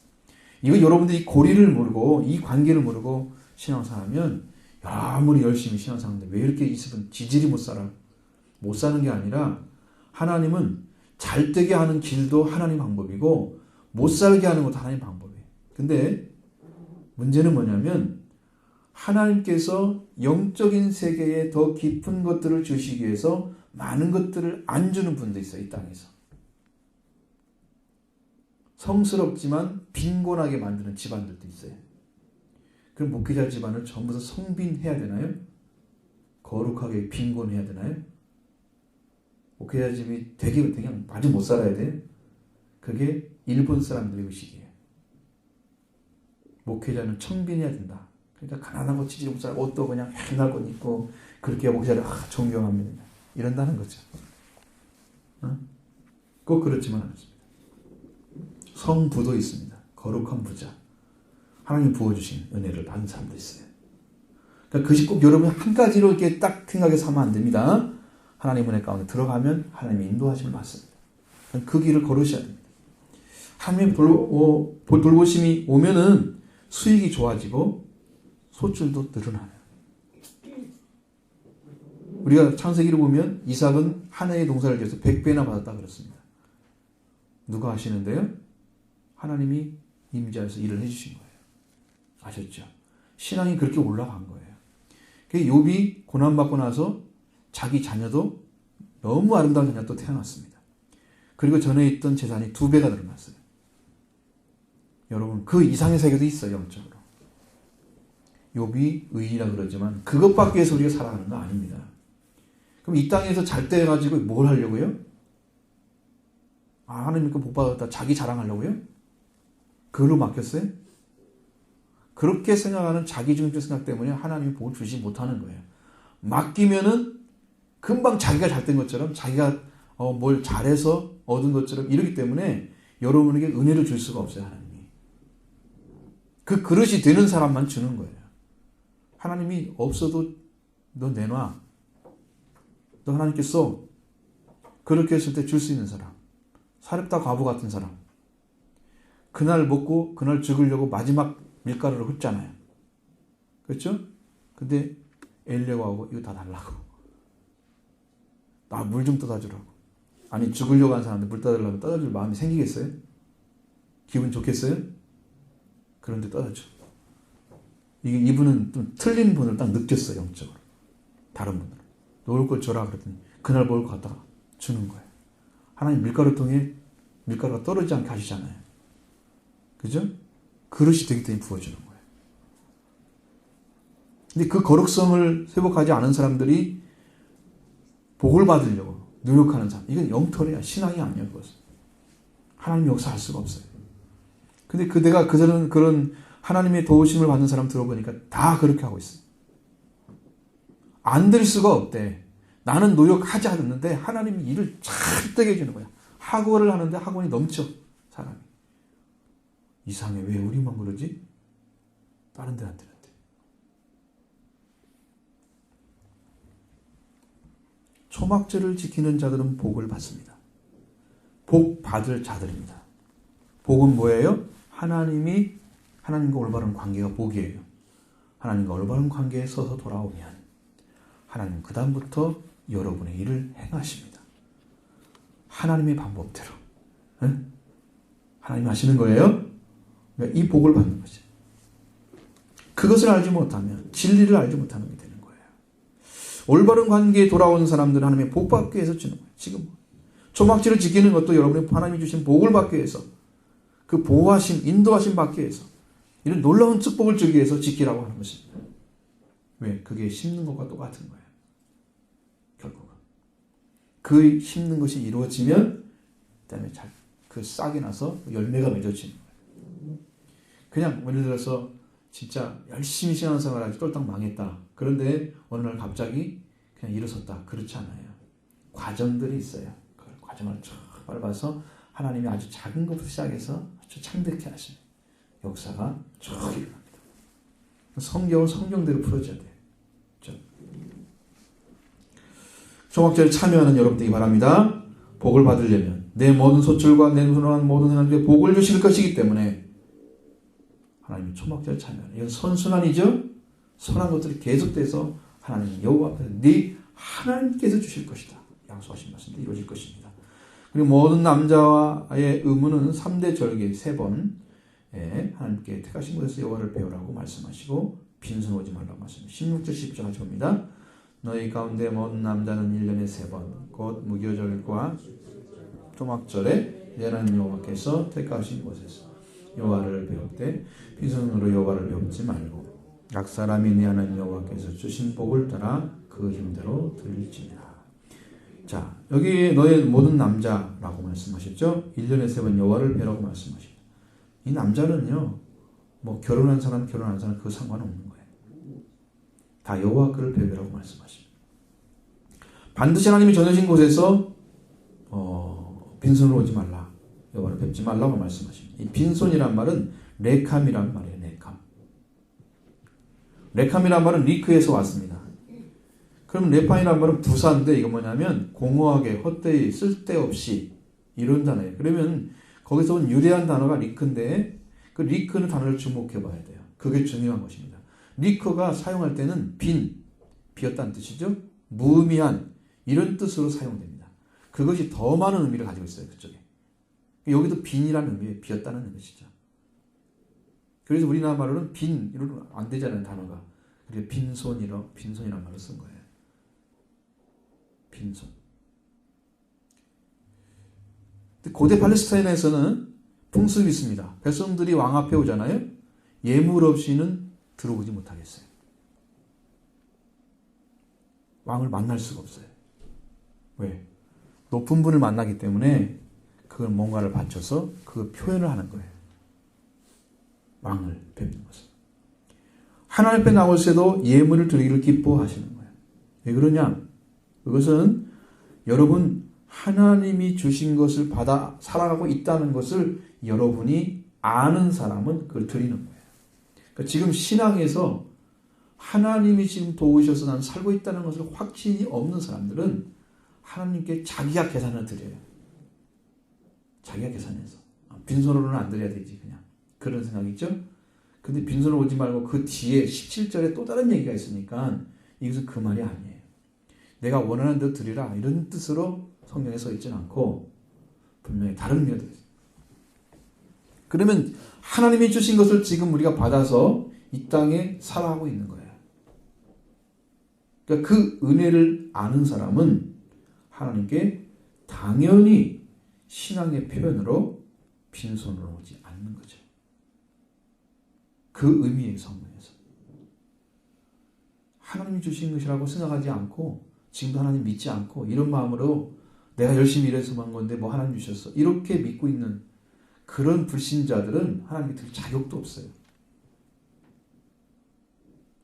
이거 여러분들이 고리를 모르고 이 관계를 모르고 신앙생활하면 아무리 열심히 신앙생활하는데 왜 이렇게 있으면 지질이 못 살아? 못 사는 게 아니라 하나님은 잘 되게 하는 길도 하나님 방법이고 못 살게 하는 것도 하나님 방법이에요. 근데 문제는 뭐냐면 하나님께서 영적인 세계에 더 깊은 것들을 주시기 위해서 많은 것들을 안 주는 분도 있어요. 이 땅에서. 성스럽지만 빈곤하게 만드는 집안들도 있어요. 그럼 목회자 집안을 전부 다 성빈해야 되나요? 거룩하게 빈곤해야 되나요? 목회자 집이 되게 그냥 아주 못 살아야 돼요? 그게 일본 사람들의 의식이에요. 목회자는 청빈해야 된다. 그러니까 가난하고 지지를 못 살고 옷도 그냥 맨날 것 입고 그렇게 목회자를 존경합니다. 이런다는 거죠. 꼭 그렇지만 않습니다. 성부도 있습니다. 거룩한 부자. 하나님 부어주신 은혜를 받은 사람도 있어요. 그러니까 그것이 꼭 여러분이 한 가지로 이렇게 딱 생각해서 하면 안 됩니다. 하나님 은혜 가운데 들어가면 하나님의 인도하심을 받습니다. 그 길을 걸으셔야 됩니다. 하나님의 돌보심이 오면은 수익이 좋아지고 소출도 늘어나요. 우리가 창세기를 보면 이삭은 한 해의 농사를 지어서 100배나 받았다 그랬습니다. 누가 하시는데요? 하나님이 임재해서 일을 해주신 거예요. 아셨죠? 신앙이 그렇게 올라간 거예요. 욥이 고난받고 나서 자기 자녀도 너무 아름다운 자녀도 태어났습니다. 그리고 전에 있던 재산이 2배가 늘어났어요. 여러분 그 이상의 세계도 있어요. 영적으로. 욥이 의인이라 그러지만 그것밖에 해서 우리가 살아가는 거 아닙니다. 그럼 이 땅에서 잘 때 가지고 뭘 하려고요? 하나님 그 복 받았다 자기 자랑하려고요? 그걸로 맡겼어요? 그렇게 생각하는 자기중심적 생각 때문에 하나님이 복을 주지 못하는 거예요. 맡기면은 금방 자기가 잘된 것처럼 자기가 뭘 잘해서 얻은 것처럼 이러기 때문에 여러분에게 은혜를 줄 수가 없어요. 하나님이. 그 그릇이 되는 사람만 주는 거예요. 하나님이 없어도 너 내놔. 너 하나님께 써. 그렇게 했을 때 줄 수 있는 사람. 사렙다 과부 같은 사람. 그날 먹고 그날 죽으려고 마지막 밀가루를 흡잖아요. 그렇죠? 근데 엘리야하고 이거 다 달라고. 나 물 좀 떠다 주라고. 아니 죽으려고 한 사람한테 물 떠달라고 떠다줄 마음이 생기겠어요? 기분 좋겠어요? 그런데 떠다줘. 이분은 좀 틀린 분을 딱 느꼈어요. 영적으로. 다른 분들은. 놓을 걸 줘라 그랬더니 그날 먹을 거 갖다가 주는 거예요. 하나님 밀가루통에 밀가루가 떨어지지 않게 하시잖아요. 그죠? 그릇이 되기 때문에 부어주는 거예요. 근데 그 거룩성을 회복하지 않은 사람들이 복을 받으려고 노력하는 사람. 이건 영토래야. 신앙이 아니야. 그것은. 하나님 역사할 수가 없어요. 근데 내가 그런 하나님의 도우심을 받는 사람 들어보니까 다 그렇게 하고 있어요. 안 될 수가 없대. 나는 노력하지 않았는데 하나님이 일을 잘 되게 해주는 거야. 학원을 하는데 학원이 넘쳐. 사람이. 이상해. 왜 우리만 그러지? 다른 데는 안 되는데. 초막절을 지키는 자들은 복을 받습니다. 복 받을 자들입니다. 복은 뭐예요? 하나님과 올바른 관계가 복이에요. 하나님과 올바른 관계에 서서 돌아오면 하나님 그 다음부터 여러분의 일을 행하십니다. 하나님의 방법대로. 응? 하나님 하시는 거예요. 이 복을 받는 거죠. 그것을 알지 못하면 진리를 알지 못하는 게 되는 거예요. 올바른 관계에 돌아온 사람들은 하나님의 복 받기 위해서 주는 거예요. 지금 초막절을 지키는 것도 여러분이 하나님이 주신 복을 받기 위해서, 그 보호하심, 인도하심 받기 위해서, 이런 놀라운 축복을 주기 위해서 지키라고 하는 것입니다. 왜? 그게 심는 것과 똑같은 거예요. 결국은 그 심는 것이 이루어지면 그다음에 그 싹이 나서 열매가 맺어지는 거예요. 그냥 예를 들어서 진짜 열심히 신앙생활 하지 똘딱 망했다. 그런데 어느 날 갑자기 그냥 일어섰다. 그렇지 않아요. 과정들이 있어요. 그 과정을 쫙 밟아서 하나님이 아주 작은 것부터 시작해서 아주 창백해 하시는 역사가 쭉 일어납니다. 성경은 성경대로 풀어져야 돼요. 초막절에 참여하는 여러분들이 바랍니다. 복을 받으려면 내 모든 소출과 내 손으로 모든 행함에 복을 주실 것이기 때문에 하나님이 초막절에 참여하는, 이건 선순환이죠. 선한 것들이 계속돼서 하나님 여호와 앞에서 네 하나님께서 주실 것이다 약속하신 말씀이 이루어질 것입니다. 그리고 모든 남자와의 의무는 3대 절기 3번 하나님께 택하신 곳에서 여호와를 배우라고 말씀하시고 빈손 오지 말라고 말씀하시고 16절 17절 같이 봅니다. 너희 가운데 모든 남자는 1년에 3번 곧 무교절과 초막절에 내 하나님 여호와께서 택하신 곳에서 여호와를 배울 때 빈손으로 여호와를 배우지 말고 각 사람이 내 하나님 여호와께서 주신 복을 따라 그 힘대로 드릴지니라. 자, 여기 너희 모든 남자라고 말씀하셨죠. 1년에 3번 여호와를 배우라고 말씀하십니다. 이 남자는요, 뭐 결혼한 사람 결혼한 사람 그 상관없는 거예요. 다 여호와 그를 배우라고 말씀하십니다. 반드시 하나님이 정해진 곳에서 빈손으로 오지 말라, 여호와를 뵙지 말라고 말씀하십니다. 이 빈손이란 말은 레캄이란 말이에요. 레캄이란 말은 리크에서 왔습니다. 그럼 레판이란 말은 부사인데 이거 뭐냐면 공허하게 헛되이 쓸데없이 이런잖아요. 그러면 거기서 온 유래한 단어가 리크인데 그 리크는 단어를 주목해 봐야 돼요. 그게 중요한 것입니다. 리크가 사용할 때는 비었다는 뜻이죠. 무의미한 이런 뜻으로 사용됩니다. 그것이 더 많은 의미를 가지고 있어요. 그쪽에. 여기도 빈이라는 의미에 비었다는 것이죠. 그래서 우리나라 말로는 빈 이런 안 되잖아요. 단어가. 그래서 빈손이란 말을 쓴 거예요. 빈손. 고대 팔레스타인에서는 풍습이 있습니다. 백성들이 왕 앞에 오잖아요. 예물 없이는 들어오지 못하겠어요. 왕을 만날 수가 없어요. 왜? 높은 분을 만나기 때문에 그걸 뭔가를 바쳐서 그 표현을 하는 거예요. 왕을 뵙는 것은. 하나님 앞에 나올 때도 예물을 드리기를 기뻐하시는 거예요. 왜 그러냐? 그것은 여러분 하나님이 주신 것을 받아 살아가고 있다는 것을 여러분이 아는 사람은 그걸 드리는 거예요. 그러니까 지금 신앙에서 하나님이 지금 도우셔서 나는 살고 있다는 것을 확신이 없는 사람들은 하나님께 자기가 계산을 드려요. 자기가 계산해서. 빈손으로는 안 드려야 되지 그냥. 그런 생각이죠. 근데 빈손으로 오지 말고 그 뒤에 17절에 또 다른 얘기가 있으니까 이것은 그 말이 아니에요. 내가 원하는 대로 드리라 이런 뜻으로 성경에 써 있지는 않고 분명히 다른 의미가 있어요. 그러면 하나님이 주신 것을 지금 우리가 받아서 이 땅에 살아가고 있는 거예요. 그러니까 그 은혜를 아는 사람은 하나님께 당연히 신앙의 표현으로 빈손으로 오지 않는 거죠. 그 의미의 성경에서 하나님이 주신 것이라고 생각하지 않고 지금도 하나님 믿지 않고 이런 마음으로 내가 열심히 일해서 한 건데 뭐 하나님 주셨어 이렇게 믿고 있는 그런 불신자들은 하나님이 드릴 자격도 없어요.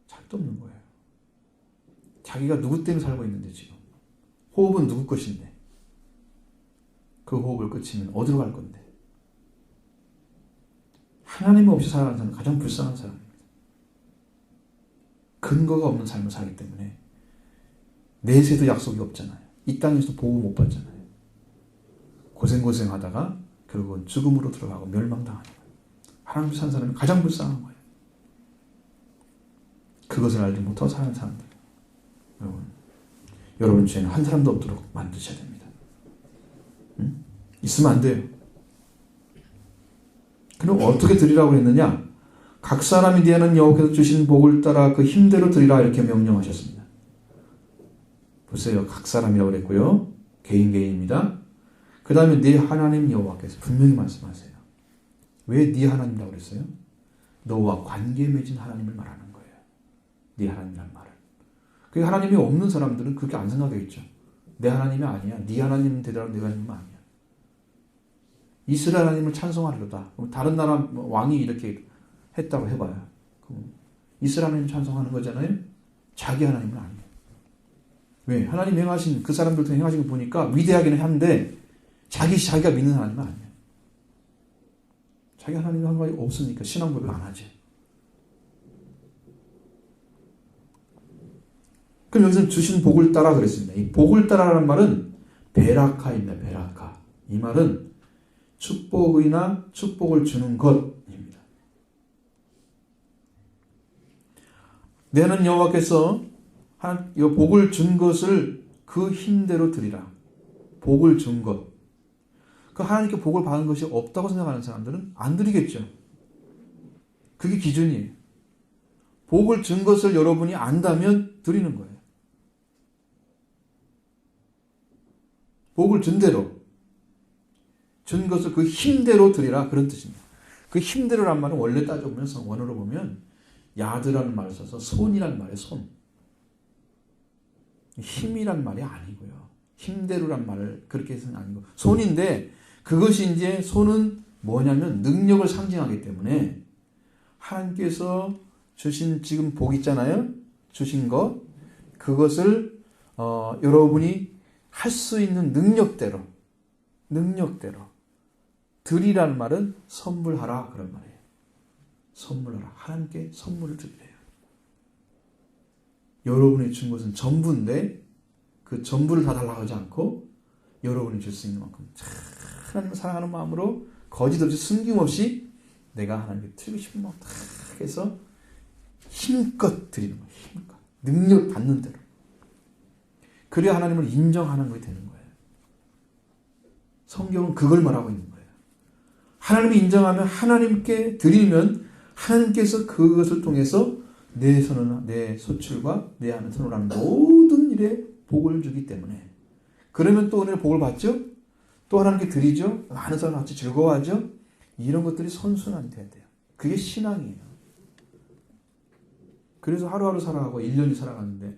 자격도 없는 거예요. 자기가 누구 때문에 살고 있는데 지금 호흡은 누구 것인데 그 호흡을 끝이면 어디로 갈 건데 하나님 없이 살아가는 사람은 가장 불쌍한 사람입니다. 근거가 없는 삶을 살기 때문에 내세도 약속이 없잖아요. 이 땅에서도 보호 못 받잖아요. 고생하다가 결국은 죽음으로 들어가고 멸망당하는 거예요. 하나님 없이 사는 사람이 가장 불쌍한 거예요. 그것을 알지 못하고 사는 사람들. 여러분 죄는 한 사람도 없도록 만드셔야 됩니다. 응? 있으면 안 돼요. 그럼 어떻게 드리라고 했느냐? 각 사람이 대하는 여호와께서 주신 복을 따라 그 힘대로 드리라 이렇게 명령하셨습니다. 보세요. 각 사람이라고 그랬고요. 개인입니다. 그 다음에 네 하나님 여호와께서 분명히 말씀하세요. 왜 네 하나님이라고 그랬어요? 너와 관계 맺은 하나님을 말하는 거예요. 네 하나님이란 말은. 그 하나님이 없는 사람들은 그렇게 안 생각하겠죠. 내 하나님이 아니야. 네 하나님 되더라도 내 하나님은 아니야. 이스라엘 하나님을 찬송하려다. 다른 나라 왕이 이렇게 했다고 해봐요. 이스라엘 하나님 찬송하는 거잖아요. 자기 하나님은 아니에요. 왜? 하나님 행하신 그 사람들도 행하신 거 보니까 위대하기는 한데 자기가 믿는 하나님은 아니에요. 자기 하나님이 한 가지 없으니까 신앙 고백을 안 하지. 그럼 여기서 주신 복을 따라 그랬습니다. 이 복을 따라라는 말은 베라카입니다. 베라카. 이 말은 축복이나 축복을 주는 것입니다. 너는 여호와께서 이 복을 준 것을 그 힘대로 드리라. 복을 준 것. 그 하나님께 복을 받은 것이 없다고 생각하는 사람들은 안 드리겠죠. 그게 기준이에요. 복을 준 것을 여러분이 안다면 드리는 거예요. 복을 준 대로. 준 것을 그 힘대로 드리라. 그런 뜻입니다. 그 힘대로란 말은 원래 따져보면 원어로 보면 야드라는 말을 써서 손이란 말이에요. 손. 힘이란 말이 아니고요. 힘대로란 말을 그렇게 해서는 아니고 손인데 그것이 이제 손은 뭐냐면 능력을 상징하기 때문에 하나님께서 주신 지금 복 있잖아요. 주신 것 그것을 여러분이 할 수 있는 능력대로 드리라는 말은 선물하라 그런 말이에요. 선물하라. 하나님께 선물을 드리래요. 여러분이 준 것은 전부인데 그 전부를 다 달라고 하지 않고 여러분이 줄 수 있는 만큼 하나님을 사랑하는 마음으로 거짓 없이 숨김없이 내가 하나님께 드리고 싶은 마음 다 해서 힘껏 드리는 거예요. 힘껏. 능력 받는 대로. 그래야 하나님을 인정하는 것이 되는 거예요. 성경은 그걸 말하고 있는 거예요. 하나님을 인정하면 하나님께 드리면 하나님께서 그것을 통해서 내 선언, 내 소출과 내 안에 선언하는 모든 일에 복을 주기 때문에 그러면 또 은혜의 복을 받죠? 또 하나님께 드리죠? 많은 사람 같이 즐거워하죠? 이런 것들이 선순환이 돼야 돼요. 그게 신앙이에요. 그래서 하루하루 살아가고 1년이 살아가는데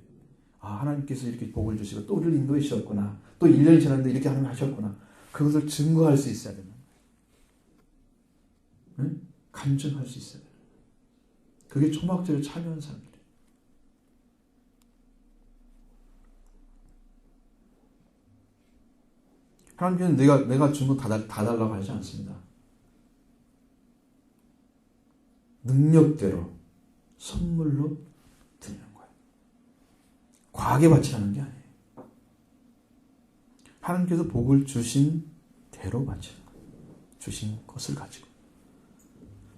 하나님께서 이렇게 복을 주시고 또 우리를 인도해 주셨구나. 또 1년이 지났는데 이렇게 하나님 하셨구나. 그것을 증거할 수 있어야 되는 거예요. 응? 간증할 수 있어야 돼요. 그게 초막절에 참여한 사람들이에요. 하나님께는 내가 준 거 다 달라고 하지 않습니다. 능력대로 선물로 드리는 거예요. 과하게 바치라는 게 아니에요. 하나님께서 복을 주신 대로 바치는 거예요. 주신 것을 가지고.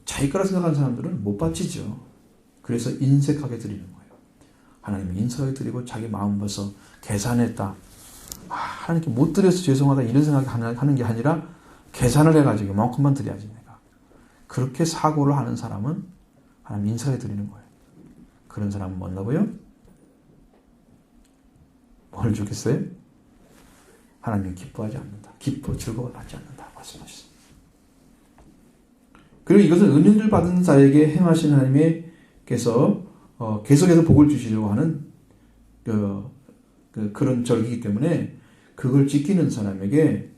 자기 거라 생각하는 사람들은 못 바치죠. 그래서 인색하게 드리는 거예요. 하나님은 인색하게 드리고 자기 마음 벌써 계산했다. 하나님께 못 드려서 죄송하다 이런 생각하는 게 아니라 계산을 해가지고 이만큼만 드려야지 내가. 그렇게 사고를 하는 사람은 하나님 인색하게 드리는 거예요. 그런 사람은 뭐라고요? 뭘 주겠어요? 하나님은 기뻐하지 않는다. 즐거워 하지 않는다. 말씀하셨습니다. 그리고 이것은 은혜를 받은 자에게 행하신 하나님께서 계속해서 복을 주시려고 하는 그런 절기이기 때문에 그걸 지키는 사람에게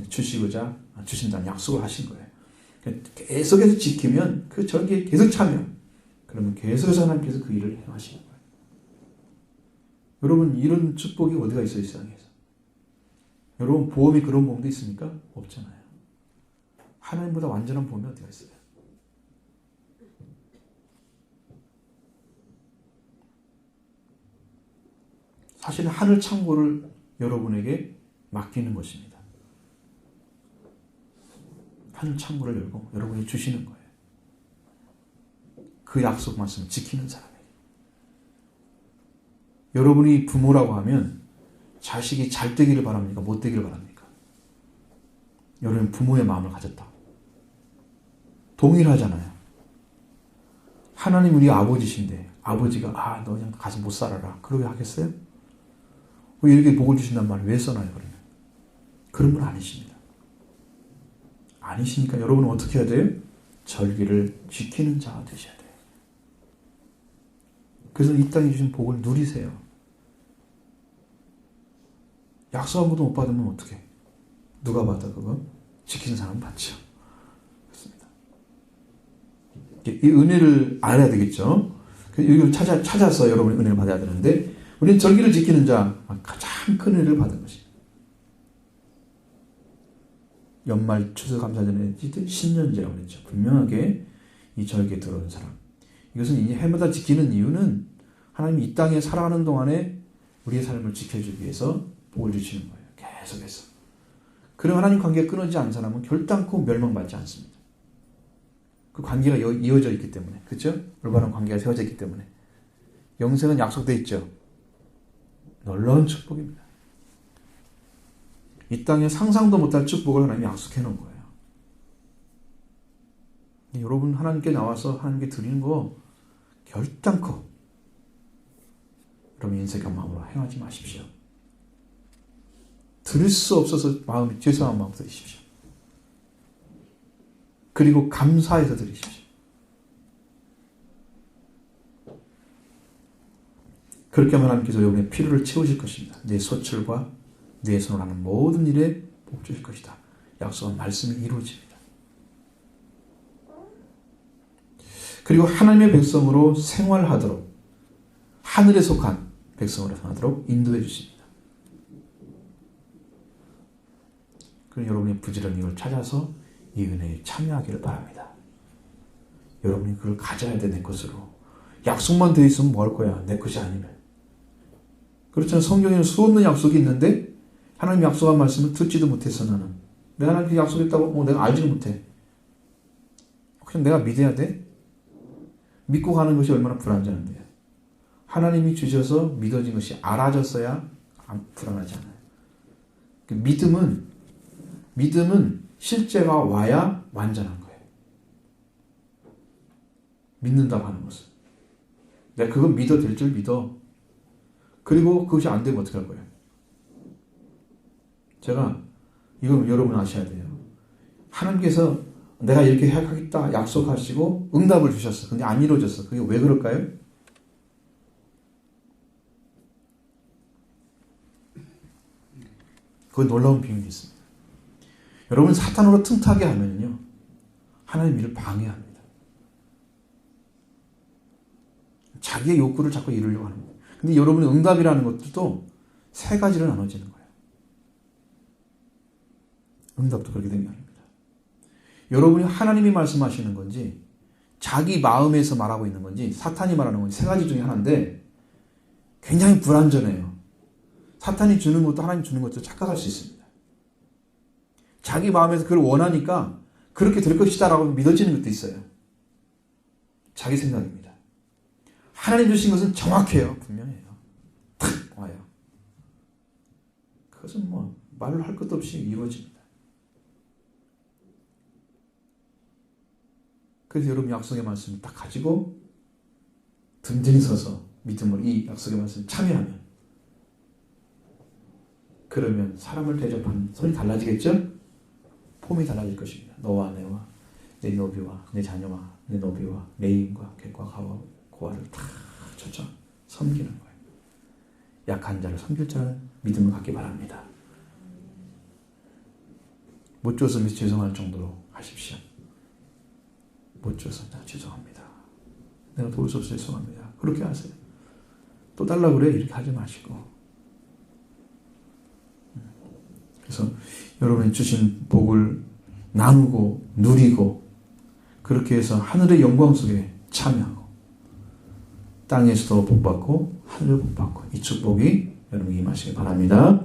주시고자 주신다는 약속을 하신 거예요. 계속해서 지키면 그 절기에 계속 참여. 그러면 계속해서 하나님께서 그 일을 행하시는 거예요. 여러분 이런 축복이 어디가 있어요? 이 세상에서. 여러분 보험이 그런 보험도 있습니까? 없잖아요. 하나님보다 완전한 보험이 어디가 있어요? 사실 하늘 창고를 여러분에게 맡기는 것입니다. 하늘 창고를 열고 여러분이 주시는 거예요. 그 약속 말씀을 지키는 사람에게. 여러분이 부모라고 하면 자식이 잘 되기를 바랍니까? 못 되기를 바랍니까? 여러분 부모의 마음을 가졌다. 동일하잖아요. 하나님 우리 아버지신데 아버지가 너 그냥 가서 못 살아라 그러게 하겠어요? 왜 이렇게 복을 주신단 말을 왜 써놔요 그러면? 그런 분 아니십니다. 아니시니까 여러분은 어떻게 해야 돼요? 절기를 지키는 자가 되셔야 돼요. 그래서 이 땅에 주신 복을 누리세요. 약속 한 번도 못 받으면 어떡해? 누가 받아 그거? 지키는 사람 받죠. 그렇습니다. 이 은혜를 알아야 되겠죠. 이걸 찾아서 여러분이 은혜를 받아야 되는데 우리는 절기를 지키는 자 가장 큰 은혜를 받은 것입니다. 연말 추수감사전에 신년제라고 그랬죠. 분명하게 이 절기에 들어오는 사람. 이것은 이 해마다 지키는 이유는 하나님이 이 땅에 살아가는 동안에 우리의 삶을 지켜주기 위해서 복을 주시는 거예요. 계속해서. 그럼 하나님 관계가 끊어지지 않은 사람은 결단코 멸망받지 않습니다. 그 관계가 이어져 있기 때문에. 그렇죠? 올바른 관계가 세워져 있기 때문에. 영생은 약속되어 있죠. 놀라운 축복입니다. 이 땅에 상상도 못할 축복을 하나님이 약속해 놓은 거예요. 여러분 하나님께 나와서 하나님께 드리는 거 결단코 여러분 인색한 마음으로 행하지 마십시오. 드릴 수 없어서 마음이 죄송한 마음 드리십시오. 그리고 감사해서 드리십시오. 그렇게 하면 하나님께서 여러분의 필요를 채우실 것입니다. 내 소출과 내 손으로 하는 모든 일에 복 주실 것이다. 약속한 말씀이 이루어집니다. 그리고 하나님의 백성으로 생활하도록 하늘에 속한 백성으로 생활하도록 인도해 주십니다. 그럼 여러분이 부지런히 이걸 찾아서 이 은혜에 참여하기를 바랍니다. 여러분이 그걸 가져야 돼 내 것으로. 약속만 돼 있으면 뭐 할 거야 내 것이 아니면. 그렇잖아요. 성경에는 수없는 약속이 있는데 하나님 약속한 말씀을 듣지도 못해서 나는 내가 하나님께 약속했다고 내가 알지도 못해. 그냥 내가 믿어야 돼? 믿고 가는 것이 얼마나 불안전한데요. 하나님이 주셔서 믿어진 것이 알아졌어야 불안하지 않아요. 믿음은 실제가 와야 완전한 거예요. 믿는다고 하는 것은. 내가 그거 믿어 될 줄 믿어. 그리고 그것이 안 되면 어떻게 할 거예요? 제가 이건 여러분 아셔야 돼요. 하나님께서 내가 이렇게 하겠다 약속하시고 응답을 주셨어. 근데 안 이루어졌어. 그게 왜 그럴까요? 그건 놀라운 비밀이 있습니다. 여러분 사탄으로 틈타게 하면요. 하나님 일을 방해합니다. 자기의 욕구를 자꾸 이루려고 하는 거예요. 근데 여러분의 응답이라는 것도 세 가지로 나눠지는 거예요. 응답도 그렇게 된 게 아닙니다. 여러분이 하나님이 말씀하시는 건지 자기 마음에서 말하고 있는 건지 사탄이 말하는 건지 세 가지 중에 하나인데 굉장히 불안전해요. 사탄이 주는 것도 하나님 주는 것도 착각할 수 있습니다. 자기 마음에서 그걸 원하니까 그렇게 될 것이다 라고 믿어지는 것도 있어요. 자기 생각입니다. 하나님 주신 것은 정확해요. 분명해요. 탁 와요. 그것은 뭐 말로 할 것도 없이 이루어집니다. 그래서 여러분 약속의 말씀을 딱 가지고 든든히 서서 믿음으로 이 약속의 말씀을 참여하면 그러면 사람을 대접하는 손이 달라지겠죠? 폼이 달라질 것입니다. 너와 내와 내 노비와 내 자녀와 내 노비와 레인과 객과 가와 고아를 다 젖어 섬기는 거예요. 약한 자를 섬길 자는 믿음을 갖기 바랍니다. 못 줘서 죄송할 정도로 하십시오. 못 줘서 죄송합니다. 내가 도울 수 없어서 죄송합니다. 그렇게 하세요. 또 달라고 그래? 이렇게 하지 마시고. 그래서 여러분이 주신 복을 나누고 누리고 그렇게 해서 하늘의 영광 속에 참여하고 땅에서도 복받고 하늘을 복받고 이 축복이 여러분에게 임하시기 바랍니다.